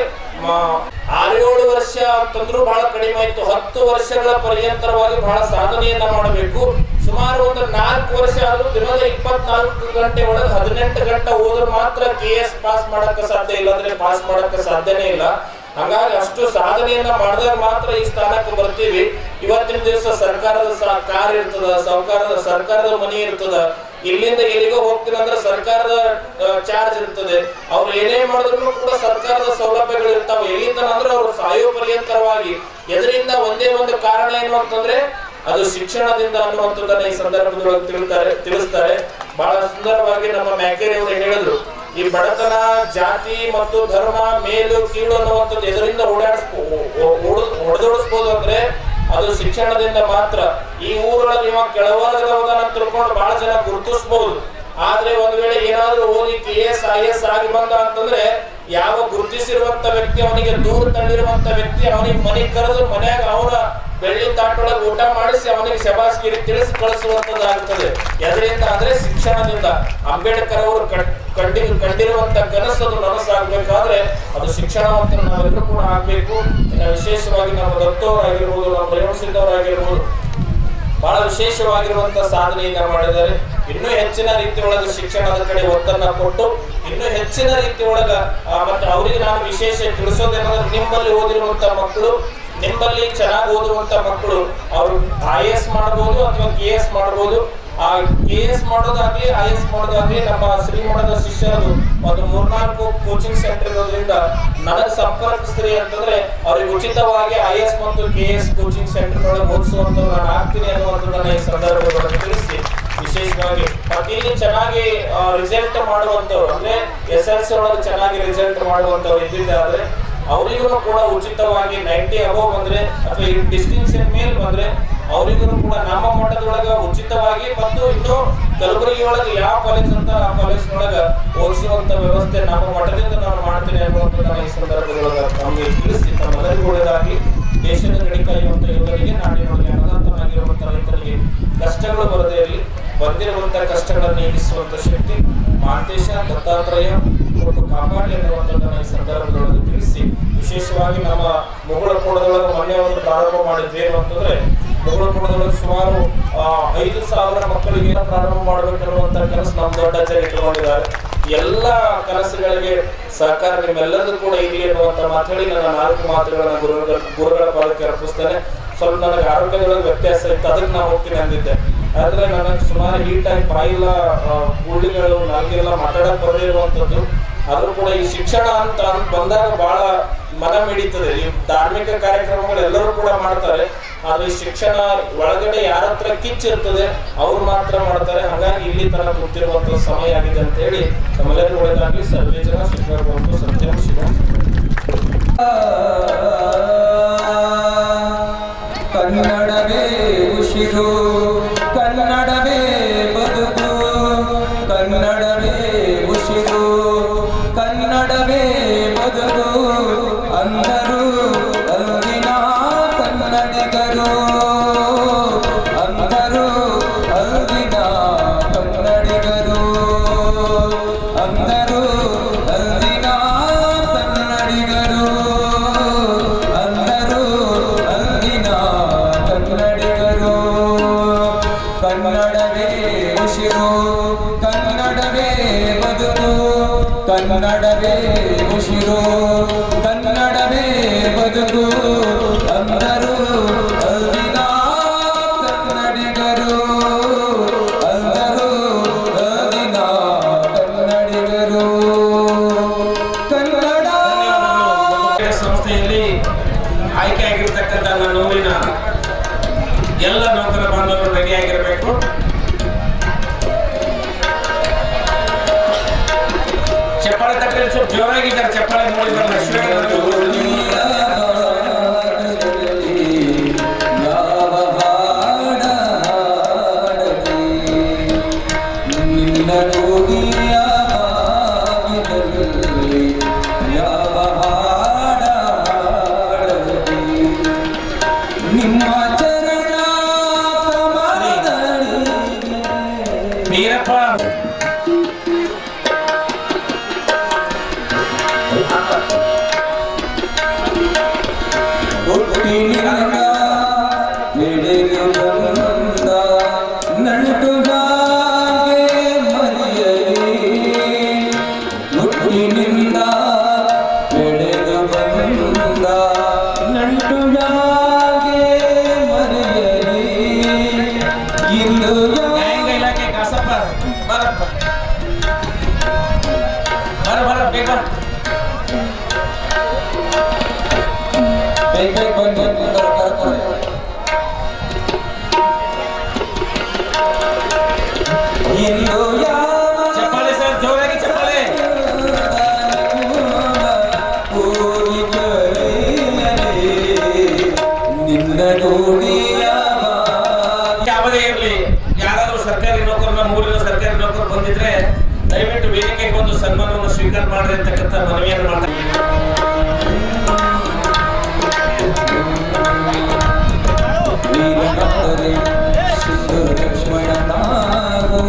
6-7 ವರ್ಷ ಅಂತಂದ್ರೂ ಬಹಳ ಕಡಿಮೆ ಆಯ್ತು. 10 ವರ್ಷಗಳ ಪರ್ಯಂತರವಾಗಿ ಬಹಳ ಸಾಧನೆಯನ್ನ ಮಾಡಬೇಕು. ಸುಮಾರು ಒಂದು 4 ವರ್ಷ ಆದ್ರೂ ದಿನದ 24 ಗಂಟೆ ಒಳಗೆ 18 ಗಂಟೆ ಓದ್ರೆ ಮಾತ್ರ KS ಪಾಸ್ ಮಾಡಕ್ಕೆ ಸಾಧ್ಯ, ಇಲ್ಲಾಂದ್ರೆ ಪಾಸ್ ಮಾಡಕ್ಕೆ ಸಾಧ್ಯನೇ ಇಲ್ಲ. ಹಾಗಾಗಿ ಅಷ್ಟು ಸಾಧನೆಯನ್ನ ಮಾಡಿದಾಗ ಮಾತ್ರ ಈ ಸ್ಥಾನಕ್ಕೆ ಬರ್ತೀವಿ. ಇವತ್ತಿನ ದಿವಸ ಸರ್ಕಾರದ ಕಾರ್ ಇರ್ತದ, ಸರ್ಕಾರದ ಮನಿ ಇರ್ತದ, ಇಲ್ಲಿಂದ ಎಲ್ಲಿಗೋ ಹೋಗ್ತೀನಿ ಅಂದ್ರೆ ಸರ್ಕಾರದ ಚಾರ್ಜ್ ಇರ್ತದೆ. ಅವ್ರು ಏನೇ ಮಾಡಿದ್ರು ಕೂಡ ಸರ್ಕಾರದ ಸೌಲಭ್ಯಗಳು ಇರ್ತಾವೆ. ಎಲ್ಲಿಂದ ಅಂದ್ರೆ ಅವರು ಸಾಯೋ ಪರ್ಯಂತರವಾಗಿ ಎದರಿಂದ ಒಂದೇ ಒಂದು ಕಾರಣ ಏನು ಅಂತಂದ್ರೆ ಅದು ಶಿಕ್ಷಣದಿಂದ ಅನ್ನುವಂಥದ್ದನ್ನ ಈ ಸಂದರ್ಭದೊಳಗೆ ತಿಳಿಸ್ತಾರೆ. ಬಹಳ ಸುಂದರವಾಗಿ ನಮ್ಮ ಮ್ಯಾಕೇರಿ ಅವರು ಹೇಳಿದ್ರು, ಈ ಬಡತನ, ಜಾತಿ ಮತ್ತು ಧರ್ಮ, ಮೇಲು ಕೀಳು ಅನ್ನುವಂಥದ್ದು ಎದರಿಂದ ಹೊಡೆದೋಡಿಸ್ಬೋದು ಅಂದ್ರೆ ಅದು ಶಿಕ್ಷಣದಿಂದ ಮಾತ್ರ. ಈ ಊರೊಳಗೆ ಇವಾಗ ಕೆಳವರ್ಗದವದನ್ನ ತಿಳ್ಕೊಂಡು ಬಹಳ ಜನ ಗುರುತಿಸಬಹುದು. ಆದ್ರೆ ಒಂದ್ ವೇಳೆ ಏನಾದ್ರೂ ಓದಿ KS IS ಆಗಿ ಬಂದ ಅಂತಂದ್ರೆ ಯಾವ ಗುರುತಿಸಿರುವಂತ ವ್ಯಕ್ತಿ ಅವನಿಗೆ ದೂರ ತಳ್ಳಿರುವಂತ ವ್ಯಕ್ತಿ ಅವನಿಗೆ ಮನೆಗೆ ಕರೆದು ಮನ್ಯಾಗ ಅವನ ಬೆಳ್ಳಿ ತಾಟೊಳಗೆ ಊಟ ಮಾಡಿಸಿ ಅವನಿಗೆ ಶಬಾಸ್ಗಿರಿ ತಿಳಿಸಿ ಕಳಿಸುವಂತದ್ದಾಗುತ್ತದೆ. ಎದರಿಂದ ಅಂದ್ರೆ ಶಿಕ್ಷಣದಿಂದ. ಅಂಬೇಡ್ಕರ್ ಅವರು ಕಂಡಿರುವಂತ ಕನಸು ಅದು ನನಸಾಗಬೇಕಾದ್ರೆ ಅದು ಶಿಕ್ಷಣವಂತ ನಾವೆಲ್ಲರೂ ಕೂಡ ಆಗ್ಬೇಕು. ಇನ್ನು ವಿಶೇಷವಾಗಿ ನಮ್ಮ ದತ್ತವರಾಗಿರ್ಬೋದು, ನಮ್ಮ ರೇವಣಸಿದ್ದವರಾಗಿರ್ಬೋದು ಬಹಳ ವಿಶೇಷವಾಗಿರುವಂತಹ ಸಾಧನೆಯನ್ನ ಮಾಡಿದ್ದಾರೆ. ಇನ್ನೂ ಹೆಚ್ಚಿನ ರೀತಿಯೊಳಗೆ ಶಿಕ್ಷಣದ ಕಡೆ ಒತ್ತನ್ನ ಕೊಟ್ಟು ಇನ್ನೂ ಹೆಚ್ಚಿನ ರೀತಿಯೊಳಗ ಮತ್ತೆ ಅವರಿಗೆ ನಾನು ವಿಶೇಷ ತಿಳಿಸೋದೇನಂದ್ರೆ ನಿಮ್ಮಲ್ಲಿ ಓದಿರುವಂತ ಮಕ್ಕಳು, ನಿಮ್ಮಲ್ಲಿ ಚೆನ್ನಾಗಿ ಓದುವಂತ ಮಕ್ಕಳು ಅವರು IAS ಮಾಡಬಹುದು ಅಥವಾ KS ಮಾಡಬಹುದು. ಆ KS ಮಾಡೋದಾಗ್ಲಿ IAS ಮಾಡೋದಾಗ್ಲಿ ನಮ್ಮ ಶ್ರೀಮಠದ ಶಿಷ್ಯರು ಒಂದು 3-4 ಕೋಚಿಂಗ್ ಸೆಂಟರ್ ಇರೋದ್ರಿಂದ ನನಗೆ ಸಂಪರ್ಕಿಸ್ತೀರಿ ಅಂತಂದ್ರೆ ಅವ್ರಿಗೆ ಉಚಿತವಾಗಿ IAS ಮತ್ತು KS ಕೋಚಿಂಗ್ ಸೆಂಟರ್ ಒಳಗೆ ಓದಿಸುವಂತ ನಾನು ಆಗ್ತೀನಿ ಅನ್ನುವಂಥದ್ದನ್ನ ಈ ಸಂದರ್ಭದಲ್ಲಿ ತಿಳಿಸಿ ವಿಶೇಷವಾಗಿ ಇಲ್ಲಿ ಚೆನ್ನಾಗಿ ರಿಸಲ್ಟ್ ಮಾಡುವಂತವ್ರು ಅಂದ್ರೆ SLC ಒಳಗೆ ಚೆನ್ನಾಗಿ ರಿಸಲ್ಟ್ ಮಾಡುವಂತವ್ರು ಇದ್ದಿದ್ದಾದ್ರೆ ಅವರಿಗೂ ಕೂಡ ಉಚಿತವಾಗಿ 90 ಅಬೌವ್ ಬಂದ್ರೆ ಅಥವಾ ಡಿಸ್ಟಿಂಕ್ಷನ್ ಮೇಲ್ ಬಂದ್ರೆ ಅವರಿಗೂ ಕೂಡ ನಮ್ಮ ಮಟ್ಟದೊಳಗ ಉಚಿತವಾಗಿ ಮತ್ತು ಇನ್ನು ಕಲಬುರಗಿ ಒಳಗೆ ಯಾವ ಕಾಲೇಜ್ ಅಂತ ಆ ಕಾಲೇಜ್ ಒಳಗ ಓದಿಸುವಂತ ವ್ಯವಸ್ಥೆ ನಮ್ಮ ಮಟ್ಟದಿಂದ ನಾನು ಮಾಡ್ತೀನಿ ಅನ್ನುವಂಥದ್ದನ್ನ ಈ ಸಂದರ್ಭದೊಳಗ ತಮಗೆ ತಿಳಿಸಿ ತಮ್ಮೆಲ್ಲರಿಗೂ ಒಳ್ಳೆಯದಾಗಿ. ದೇಶದ ಗಡಿಕಾಯುವಂತ ಯೋಧರಿಗೆ, ನಾಡಿನೊಳಗೆ ಅನ್ನದಾತನಾಗಿರುವಂತ ರೈತರಿಗೆ ಕಷ್ಟಗಳು ಬರದೇ ಇರಲಿ. ಬಂದಿರುವಂತಹ ಕಷ್ಟಗಳನ್ನು ನೀಗಿಸುವಂತ ಶಕ್ತಿ ಮಹಾಂತೇಶ ದತ್ತಾತ್ರೇಯ ಕೊಟ್ಟು ಕಾಪಾಡಲಿ ಅನ್ನುವಂಥದ್ದನ್ನ ಈ ಸಂದರ್ಭದೊಳಗೆ ತಿಳಿಸಿ ವಿಶೇಷವಾಗಿ ನಮ್ಮ ಮುಗುಳಕೋಟದೊಳಗೆ ಮೊನ್ನೆ ಒಂದು ಪ್ರಾರಂಭ ಮಾಡಿದ್ವಿ. ಏನು ಅಂತಂದ್ರೆ ಮುಗುಳಕೋಟದೊಳಗೆ ಸುಮಾರು 5,000 ಮಕ್ಕಳಿಗೆ ಪ್ರಾರಂಭ ಮಾಡಬೇಕಿರುವಂತ ಕನಸು ನಮ್ಮ ದೊಡ್ಡಾಚಾರ್ಯ ಇಟ್ಟುಕೊಂಡಿದ್ದಾರೆ. ಎಲ್ಲ ಕನಸುಗಳಿಗೆ ಸಹಕಾರ ನಿಮ್ಮೆಲ್ಲರಿಗೂ ಕೂಡ ಇರಲಿ ಅನ್ನುವಂತ ಮಾತೇಳಿ ನನ್ನ 4 ಮಾತುಗಳನ್ನ ಗುರುಗಳ ಪಾದಕ್ಕೆ ಅರ್ಪಿಸ್ತೇನೆ. ಸ್ವಲ್ಪ ನನಗೆ ಆರೋಗ್ಯದೊಳಗೆ ವ್ಯತ್ಯಾಸ ಇತ್ತು, ಅದಕ್ಕೆ ನಾನು ಹೋಗ್ತೀನಿ ಅಂದಿದ್ದೆ. ಆದ್ರೆ ನನಗೆ ಸುಮಾರು ಹೀಟಾಗಿ ಬಾಯಿಲ್ಲ, ಗುಳ್ಳಿಗಳು, ನನಗೆಲ್ಲ ಮಾತಾಡಕ್ ಬರದೇ ಇರುವಂತದ್ದು. ಆದ್ರೂ ಕೂಡ ಈ ಶಿಕ್ಷಣ ಅಂತ ಬಂದಾಗ ಬಹಳ ಮನ ಮಿಡಿತದೆ. ಈ ಧಾರ್ಮಿಕ ಕಾರ್ಯಕ್ರಮಗಳು ಎಲ್ಲರೂ ಕೂಡ ಮಾಡ್ತಾರೆ, ಆದ್ರೆ ಈ ಶಿಕ್ಷಣ ಒಳಗಡೆ ಯಾರ ಹತ್ರ ಕಿಚ್ಚಿರ್ತದೆ ಅವ್ರು ಮಾತ್ರ ಮಾಡ್ತಾರೆ. ಹಾಗಾಗಿ ಇಲ್ಲಿ ತರ ಕೂತಿರುವಂತ ಸಮಯ ಆಗಿದೆ ಅಂತ ಹೇಳಿ ತಮ್ಮೆಲ್ಲರಿಗೂ ಒಳ್ಳೆದಾಗ್ಲಿ. ಸರ್ವೇ ಜನ ಸುಖ ಸತ್ಯಂ ಶಿವಂ. ಕನ್ನಡವೇ ಉಸಿರು, ಕನ್ನಡವೇ ಬದುಕು, ಕನ್ನಡವೇ ಉಸಿರು, ಕನ್ನಡವೇ ಬದುಕು ಅಂದರು ಅಲ್ಲಿನ ಕನ್ನಡಿಗರು, ಅಂದರು ಅಲ್ಲಿನ ಕನ್ನಡಿಗರು, ಅಂದರು ಅಲ್ಲಿನ ಕನ್ನಡಿಗರು, ಅಂದರು ಅಲ್ಲಿನ ಕನ್ನಡಿಗರು. ಕನ್ನಡವೇ ಉಸಿರು, ಕನ್ನಡವೇ ಬದುಕು, ಕನ್ನಡವೇ ಉಸಿರು, ಕನ್ನಡವೇ ಬದುಕು ಅಂದರು ಅಲ್ಲಿನ ಕನ್ನಡಿಗರು, ಅಂದರು ಅಲ್ಲಿನ ಕನ್ನಡಿಗರು. ಕನ್ನಡ ಸಂಸ್ಥೆಯಲ್ಲಿ ಆಯ್ಕೆ ಆಗಿರ್ತಕ್ಕಂಥ ನನ್ನ ಊರಿನ ಎಲ್ಲ ನೌಕರ ಬಾಂಧವರು ರೆಡಿ ಆಗಿರಬೇಕು. ಚಪ್ಪಾಳೆ ತಟ್ಟೆ ಸ್ವಲ್ಪ ಜೋರಾಗಿದ್ದಾರೆ, ಚಪ್ಪಾಳೆ ನೋಡಿ ಯಾವ ಹಾಡ ನಿನ್ನ ಗೋಗಿಯ ಬಾಗಿಲಲ್ಲಿ ಯಾವ ಹಾಡ ನಿಮ್ಮ ಚರಣ ಕಮಲದಲ್ಲಿ ವೀರಪ್ಪ ಹುಟ್ಟಿನಿಂದ ಬೆಳೆದು ಬಂದ ನಂಟುಗಾಗೆ ಮರೆಯಲಿ, ಹುಟ್ಟಿನಿಂದ ಬೆಳೆದು ಬಂದ ನಂಟುಗಾಗೆ ಮರೆಯಲಿ. ಇಂದು ನ್ಯಾಯಾಂಗ ಇಲಾಖೆ ಕಾಸಪ್ಪ ಬರಪ್ಪ ಬರ ಬೇಗ ಚಪ್ಪಾಳೆ ಸರ್, ಜೋರಾಗಿ ಚಪ್ಪಾಳೆ. ನಿನ್ನ ನೋಡಿ ಮನವಿಯನ್ನು ಮಾಡ್ತಾರೆ. ವೀರನಾದರೆ ಸಿದ್ದು ಲಕ್ಷ್ಮಣ ನಾಗೋ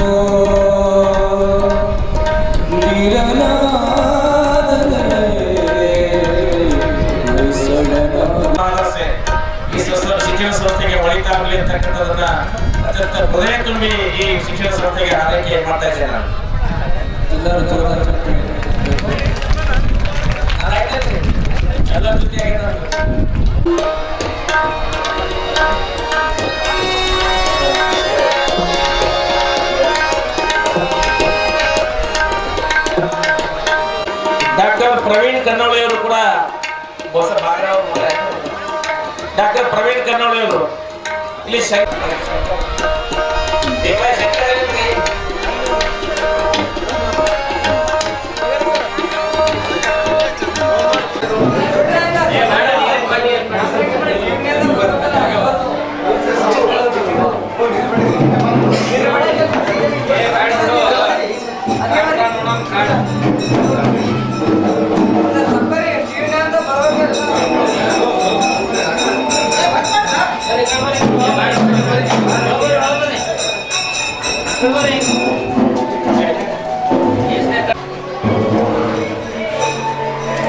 ಈ ಶಿಕ್ಷಣ ಸಂಸ್ಥೆಗೆ ಒಳಿತಾಗಲಿ ಅಂತಕ್ಕಂಥದನ್ನ ಅತ್ಯಂತ ಹೃದಯ ತುಂಬಿ ಈ ಶಿಕ್ಷಣ ಸಂಸ್ಥೆಗೆ ಆರೈಕೆ ಮಾಡ್ತಾ ಇದ್ದೇನೆ ನಾನು. ಎಲ್ಲರೂ ಜೋರಾದ ಚಪ್ಪಾಳೆ. ಎಲ್ಲ ಜೊತೆಯಾಗಿ ಡಾಕ್ಟರ್ ಪ್ರವೀಣ್ ಕನ್ನೋಳಿಯವರು ಕೂಡ ಹೊಸ ಡಾಕ್ಟರ್ ಪ್ರವೀಣ್ ಕನ್ನೋಳಿಯವರು ಇಲ್ಲಿ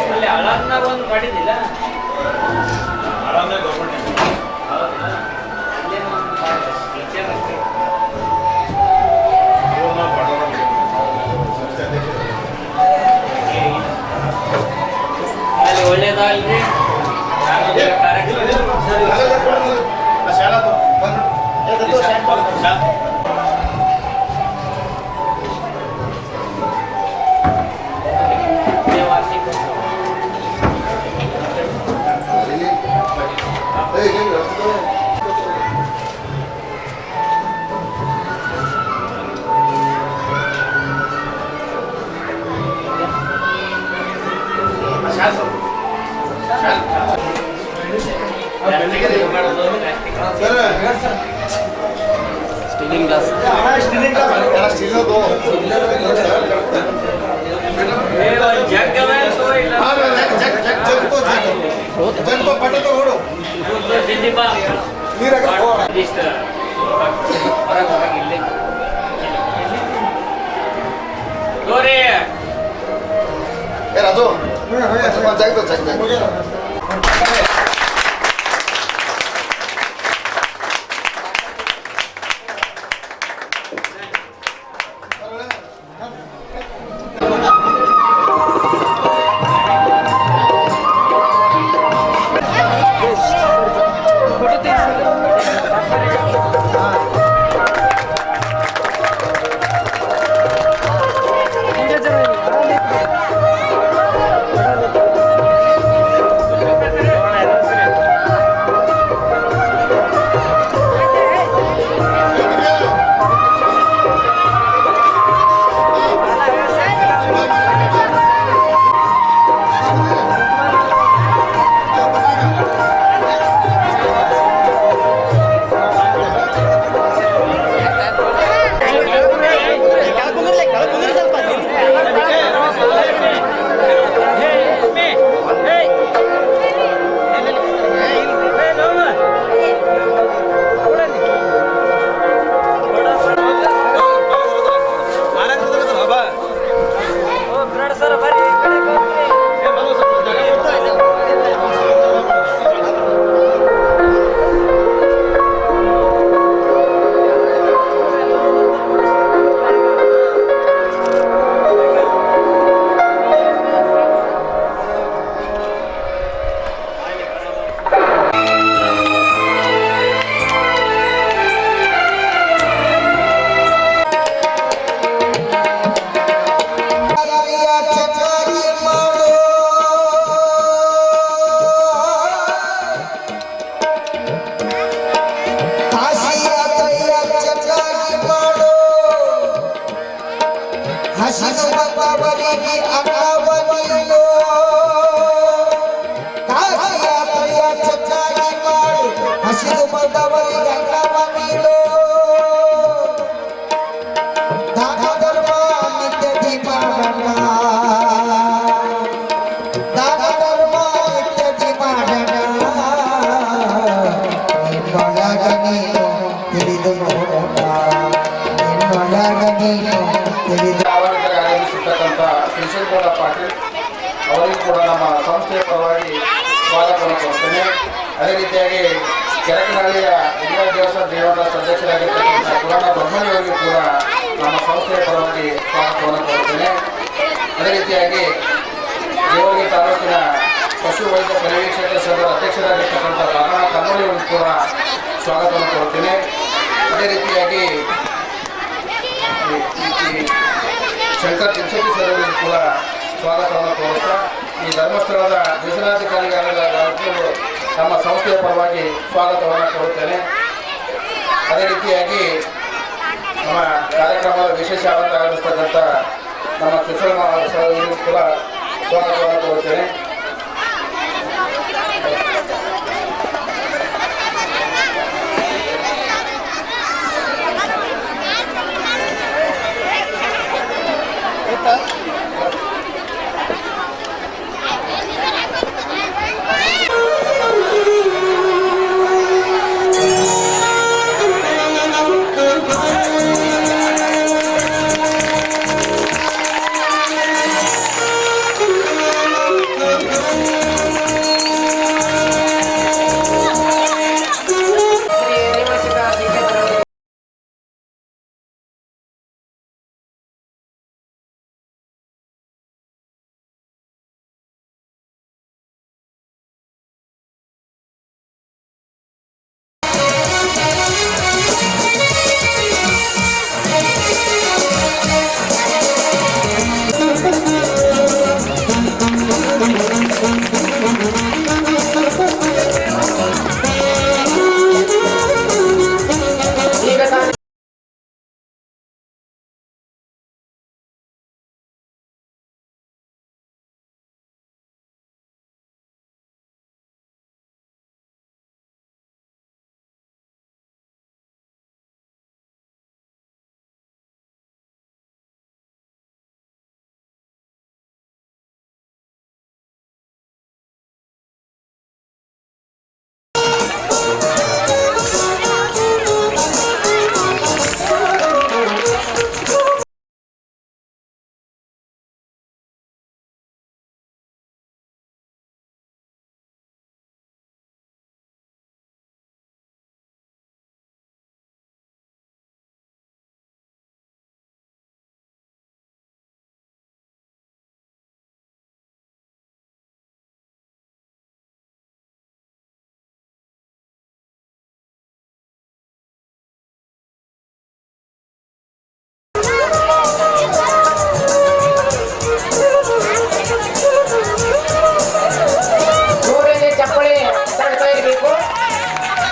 ಅಲ್ಲಿ ಹಳನ್ನಾಗ ಒಂದು ಮಾಡಿದ್ದಿಲ್ಲ ಅಲ್ಲಿ ಒಳ್ಳೇದಾಗಲಿ ಸ್ಟೀಲಿಂಗ್ ಗ್ಲಾಸ್ ರಾಜು ಬಂದು ನೋಡೋಣ ನಿನ್ನೊಳಗ ನೀನು ತಿಳಿದ ಆವರಣಕ್ಕೆ ಆಗಮಿಸಿರ್ತಕ್ಕಂಥ ಶ್ರೀಶಂಕರ ಪಾಟೀಲ್ ಅವರಿಗೂ ಕೂಡ ನಮ್ಮ ಸಂಸ್ಥೆಯ ಪರವಾಗಿ ಸ್ವಾಗತವನ್ನು ಕೊಡ್ತೇನೆ. ಅದೇ ರೀತಿಯಾಗಿ ಕೆರಕನಹಳ್ಳಿಯ ಇಂದಿರಾ ದೇವಸ್ಥಾನ ದೇವದಾಸ ಅಧ್ಯಕ್ಷರಾಗಿರ್ತಕ್ಕಂಥ ಪುರಾಣ ಬ್ರಹ್ಮಣಿಯವರಿಗೂ ಕೂಡ ನಮ್ಮ ಸಂಸ್ಥೆಯ ಪರವಾಗಿ ಸ್ವಾಗತವನ್ನು ಕೊಡ್ತೇನೆ. ಅದೇ ರೀತಿಯಾಗಿ ದೇವರಿಗೆ ತಾಲೂಕಿನ ಪಶು ವೈದ್ಯ ಪರಿವೀಕ್ಷಕ ಸಂಘದ ಅಧ್ಯಕ್ಷರಾಗಿರ್ತಕ್ಕಂಥ ಬಾಗಣ ಕನ್ನಡಿಯವರಿಗೂ ಕೂಡ ಸ್ವಾಗತವನ್ನು ಕೊಡ್ತೇನೆ. ಅದೇ ರೀತಿಯಾಗಿ ಶಂಕರ್ ತಿನ್ಸತಿ ಸರ್ ಕೂಡ ಸ್ವಾಗತವನ್ನು ಕೋರುತ್ತಾ ಈ ಧರ್ಮಸ್ಥಳದ ಯೋಜನಾಧಿಕಾರಿಗಳಾಗಿ ನಮ್ಮ ಸಂಸ್ಥೆಯ ಪರವಾಗಿ ಸ್ವಾಗತವನ್ನು ಕೋರುತ್ತೇನೆ. ಅದೇ ರೀತಿಯಾಗಿ ನಮ್ಮ ಕಾರ್ಯಕ್ರಮದ ವಿಶೇಷ ಆಗಮಿಸ್ತಕ್ಕಂಥ ನಮ್ಮ ಕಿಶೋರ್ ಸರ್ ಕೂಡ ಸ್ವಾಗತವನ್ನು ಕೋರುತ್ತೇನೆ.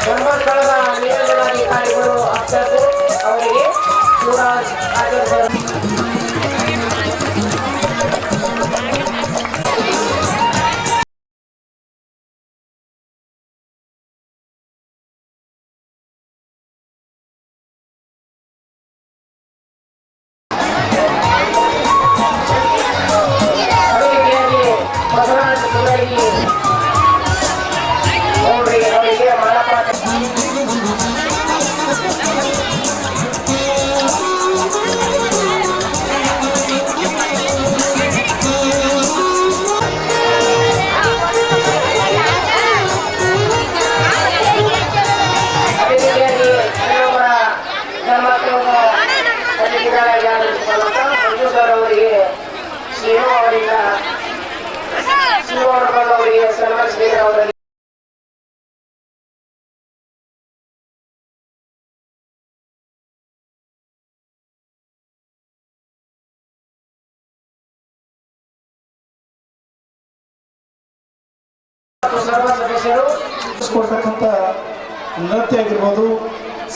ಧರ್ಮಸ್ಥಳದ ನಿಯೋಜನಾಧಿಕಾರಿಗಳು ಅಧ್ಯಕ್ಷರು ಅವರಿಗೆ ಶಿವರಾಜ್ ಆಚಾರ್ಯ ಅವರಿಗೆ ಸಿಒ ಅವರಿಂದ ಅವರಿಗೆ ಸನ್ಮಾನಿಸಿದ ಅವರಲ್ಲಿ ಸರ್ವ ಸದಸ್ಯರು ಕೊಡ್ತಕ್ಕಂಥ ನೃತ್ಯ ಆಗಿರ್ಬೋದು,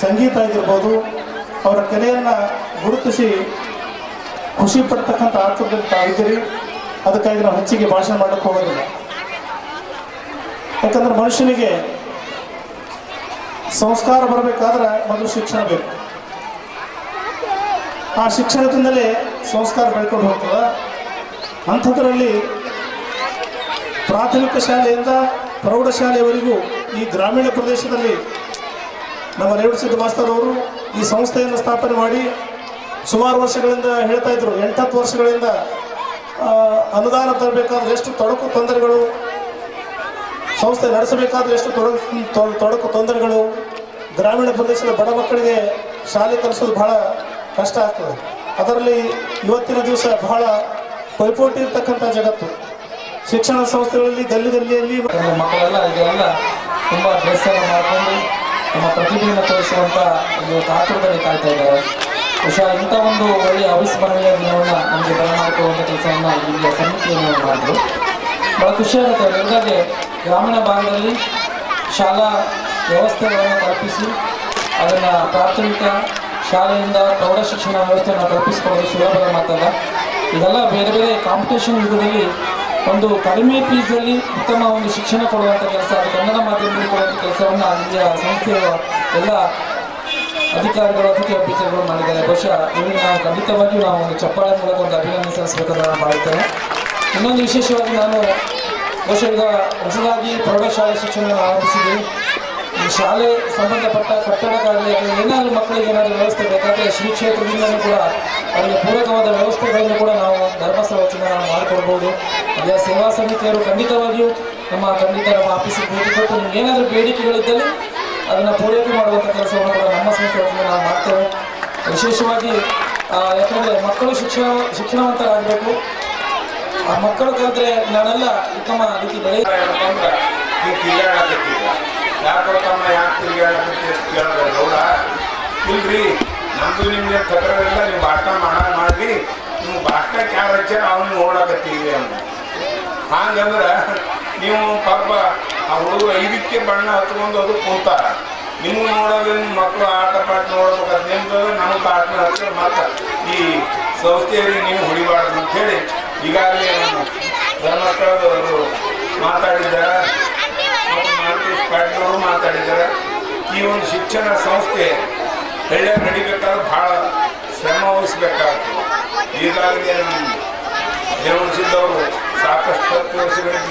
ಸಂಗೀತ ಆಗಿರ್ಬೋದು, ಅವರ ಕಲೆಯನ್ನು ಗುರುತಿಸಿ ಖುಷಿ ಪಡ್ತಕ್ಕಂಥ ಆತುರದಲ್ಲಿ ತಾವಿದ್ದೀರಿ. ಅದಕ್ಕಾಗಿ ನಾವು ಹೆಚ್ಚಿಗೆ ಭಾಷಣ ಮಾಡೋಕ್ಕೆ ಹೋಗೋದಿಲ್ಲ. ಯಾಕಂದ್ರೆ ಮನುಷ್ಯನಿಗೆ ಸಂಸ್ಕಾರ ಬರಬೇಕಾದ್ರೆ ಮೊದಲು ಶಿಕ್ಷಣ ಬೇಕು. ಆ ಶಿಕ್ಷಣದಿಂದಲೇ ಸಂಸ್ಕಾರ ಬೆಳ್ಕೊಂಡು ಹೋಗ್ತದೆ. ಅಂಥದ್ರಲ್ಲಿ ಪ್ರಾಥಮಿಕ ಶಾಲೆಯಿಂದ ಪ್ರೌಢಶಾಲೆಯವರೆಗೂ ಈ ಗ್ರಾಮೀಣ ಪ್ರದೇಶದಲ್ಲಿ ನಮ್ಮ ರೇವಣಸಿದ್ಧ ಮಾಸ್ತರ್ ಅವರು ಈ ಸಂಸ್ಥೆಯನ್ನು ಸ್ಥಾಪನೆ ಮಾಡಿ ಸುಮಾರು ವರ್ಷಗಳಿಂದ ಹೇಳ್ತಾ ಇದ್ರು, 8-10 ವರ್ಷಗಳಿಂದ ಅನುದಾನ ತರಬೇಕಾದ್ರೆ ಎಷ್ಟು ತೊಡಕು ತೊಂದರೆಗಳು, ಸಂಸ್ಥೆ ನಡೆಸಬೇಕಾದ್ರೆ ಎಷ್ಟು ತೊಡಕು ತೊಂದರೆಗಳು, ಗ್ರಾಮೀಣ ಪ್ರದೇಶದ ಬಡ ಮಕ್ಕಳಿಗೆ ಶಾಲೆ ಕಲಿಸೋದು ಬಹಳ ಕಷ್ಟ ಆಗ್ತದೆ. ಅದರಲ್ಲಿ ಇವತ್ತಿನ ದಿವಸ ಬಹಳ ಪೈಪೋಟಿ ಇರ್ತಕ್ಕಂಥ ಜಗತ್ತು. ಶಿಕ್ಷಣ ಸಂಸ್ಥೆಗಳಲ್ಲಿ ಗಲ್ಲಿಯಲ್ಲಿ ಮಕ್ಕಳೆಲ್ಲ ಇದೆಲ್ಲ ತುಂಬ ಡ್ರೆಸ್ಸನ್ನು ಮಾಡಿಕೊಂಡು ನಮ್ಮ ಪ್ರತಿಭೆಯನ್ನು ತೋರಿಸುವಂಥ ಒಂದು ಆತುರದಲ್ಲಿ ಕಾಯ್ತಾ ಇದ್ದಾರೆ. ಬಹುಶಃ ಇಂಥ ಒಂದು ಒಳ್ಳೆಯ ಅವಿಸ್ಮರಣೀಯ ದಿನವನ್ನು ನಮಗೆ ಬರಮಾಡಿಕೊಳ್ಳುವಂಥ ಕೆಲಸವನ್ನು ಇಲ್ಲಿಯ ಸಮಿತಿಯನ್ನು ಮಾಡಿದ್ರು. ಭಾಳ ಖುಷಿಯಾಗುತ್ತೆ. ಹಾಗಾಗಿ ಗ್ರಾಮೀಣ ಭಾಗದಲ್ಲಿ ಶಾಲಾ ವ್ಯವಸ್ಥೆಗಳನ್ನು ಕಲ್ಪಿಸಿ ಅದನ್ನು ಪ್ರಾಥಮಿಕ ಶಾಲೆಯಿಂದ ಪ್ರೌಢ ಶಿಕ್ಷಣ ವ್ಯವಸ್ಥೆಯನ್ನು ಕಲ್ಪಿಸಿಕೊಳ್ಳೋದು ಸುಲಭದ ಮಾತಲ್ಲ. ಇದೆಲ್ಲ ಬೇರೆ ಬೇರೆ ಕಾಂಪಿಟೇಷನ್ ಯುಗದಲ್ಲಿ ಒಂದು ಕಡಿಮೆ ಫೀಸಲ್ಲಿ ಉತ್ತಮ ಒಂದು ಶಿಕ್ಷಣ ಕೊಡುವಂಥ ಕೆಲಸ, ಅದು ಕನ್ನಡ ಮಾಧ್ಯಮದಲ್ಲಿ ಕೊಡುವಂಥ ಕೆಲಸವನ್ನು ಇಲ್ಲಿಯ ಸಂಸ್ಥೆಯ ಎಲ್ಲ ಅಧಿಕಾರಿಗಳು ಅತಿಥಿಗಳು ಮಾಡಿದ್ದಾರೆ. ಬಹುಶಃ ಇವರಿಗೆ ನಾವು ಖಂಡಿತವಾಗಿಯೂ ನಾವು ಒಂದು ಚಪ್ಪಾಳೆ ಮೂಲಕ ಒಂದು ಅಭಿನಂದನೆ ಸಲ್ಲಿಸಬೇಕಂತ ನಾನು ಮಾಡುತ್ತೇನೆ. ಇನ್ನೊಂದು ವಿಶೇಷವಾಗಿ ನಾನು ಬಹುಶಃ ಈಗ ಹೊಸದಾಗಿ ಪ್ರೌಢಶಾಲೆ ಶಿಕ್ಷಣ ಆರಂಭಿಸಿದ್ದೀವಿ. ಈ ಶಾಲೆ ಸಂಬಂಧಪಟ್ಟ ಕಟ್ಟಡಕ್ಕಾಗಲಿ ಏನಾದರೂ ಮಕ್ಕಳಿಗೆ ಏನಾದರೂ ವ್ಯವಸ್ಥೆ ಬೇಕಾದರೆ ಶ್ರೀ ಕ್ಷೇತ್ರದಿಂದಲೂ ಕೂಡ ಅವರಿಗೆ ಪೂರಕವಾದ ವ್ಯವಸ್ಥೆಗಳನ್ನು ಕೂಡ ನಾವು ಧರ್ಮಸ್ಥಳ ವತಿಯಿಂದ ನಾವು ಮಾಡಿಕೊಡ್ಬೋದು. ಅದೇ ಸೇವಾ ಸಮಿತಿಯವರು ಖಂಡಿತವಾಗಿಯೂ ನಮ್ಮ ಆಫೀಸಿಗೆ ಭೇಟಿ ಕೊಟ್ಟು ನಿಮ್ಗೆ ಏನಾದರೂ ಬೇಡಿಕೆಗಳಿದ್ದಲ್ಲಿ ಅದನ್ನು ಪೂರೈಕೆ ಮಾಡುವಂಥ ಕೆಲಸವನ್ನು ಕೂಡ ನಮ್ಮ ಸಂಸ್ಥೆ ವತಿಯಿಂದ ನಾವು ಮಾಡ್ತೇವೆ. ವಿಶೇಷವಾಗಿ ಯಾಕಂದರೆ ಮಕ್ಕಳು ಶಿಕ್ಷಣವಂತರಾಗಬೇಕು. ಆ ಮಕ್ಕಳು ಕಲಿತ್ರೆ ನಾನೆಲ್ಲ ಉತ್ತಮ ರೀತಿ ಯಾಕೆ ತಿರುಗಾಡಕತ್ತೀರ ಇಲ್ರಿ, ನಮ್ದು ನಿಮ್ಗೆ ತಕರಾರಿಲ್ಲ, ನೀವು ಭಾಷಣ ಮಾಡಿ ನೀವು ಭಾಷಣಕ್ಕೆ ಯಾರು ಹಚ್ಚಾರ ಅವನು ನೋಡಕತ್ತೀವಿ ಅಂತ. ಹಂಗಂದ್ರೆ ನೀವು ಪಾಪ ಆ ಹುಡುಗರು 5ಕ್ಕೆ ಬಣ್ಣ ಹಚ್ಕೊಂಡು ಅದು ಕುಂತಾರ, ನಿಮ್ಗೆ ನೋಡೋದು ನಿಮ್ಮ ಮಕ್ಕಳು ಆಟ ಪಾಠ ನೋಡ್ಬೇಕಾದ್ರೆ ನಿಮ್ದು ನಮ್ಗೆ ಪಾಠ ಹಚ್ಚ ಮಾತ್ರ ಈ ಸಂಸ್ಥೆಯಲ್ಲಿ ನೀವು ಹೊಡಿಬಾರ್ದು ಅಂಥೇಳಿ ಈಗಾಗಲೇ ನಮ್ಮ ಧರ್ಮಸ್ಥಳದವರು ಮಾತಾಡಿದ್ದಾರೆ, ಪಾಟೀಲವರು ಮಾತಾಡಿದ್ದಾರೆ. ಈ ಒಂದು ಶಿಕ್ಷಣ ಸಂಸ್ಥೆ ಒಳ್ಳೆ ನಡಿಬೇಕಾದ್ರೆ ಭಾಳ ಶ್ರಮ ವಹಿಸಬೇಕಾಗ್ತದೆ. ಈಗಾಗಲೇ ನಮ್ಮ ರೇವಣಸಿದ್ದವರು ಸಾಕಷ್ಟು 10 ವರ್ಷಗಳಿಗೆ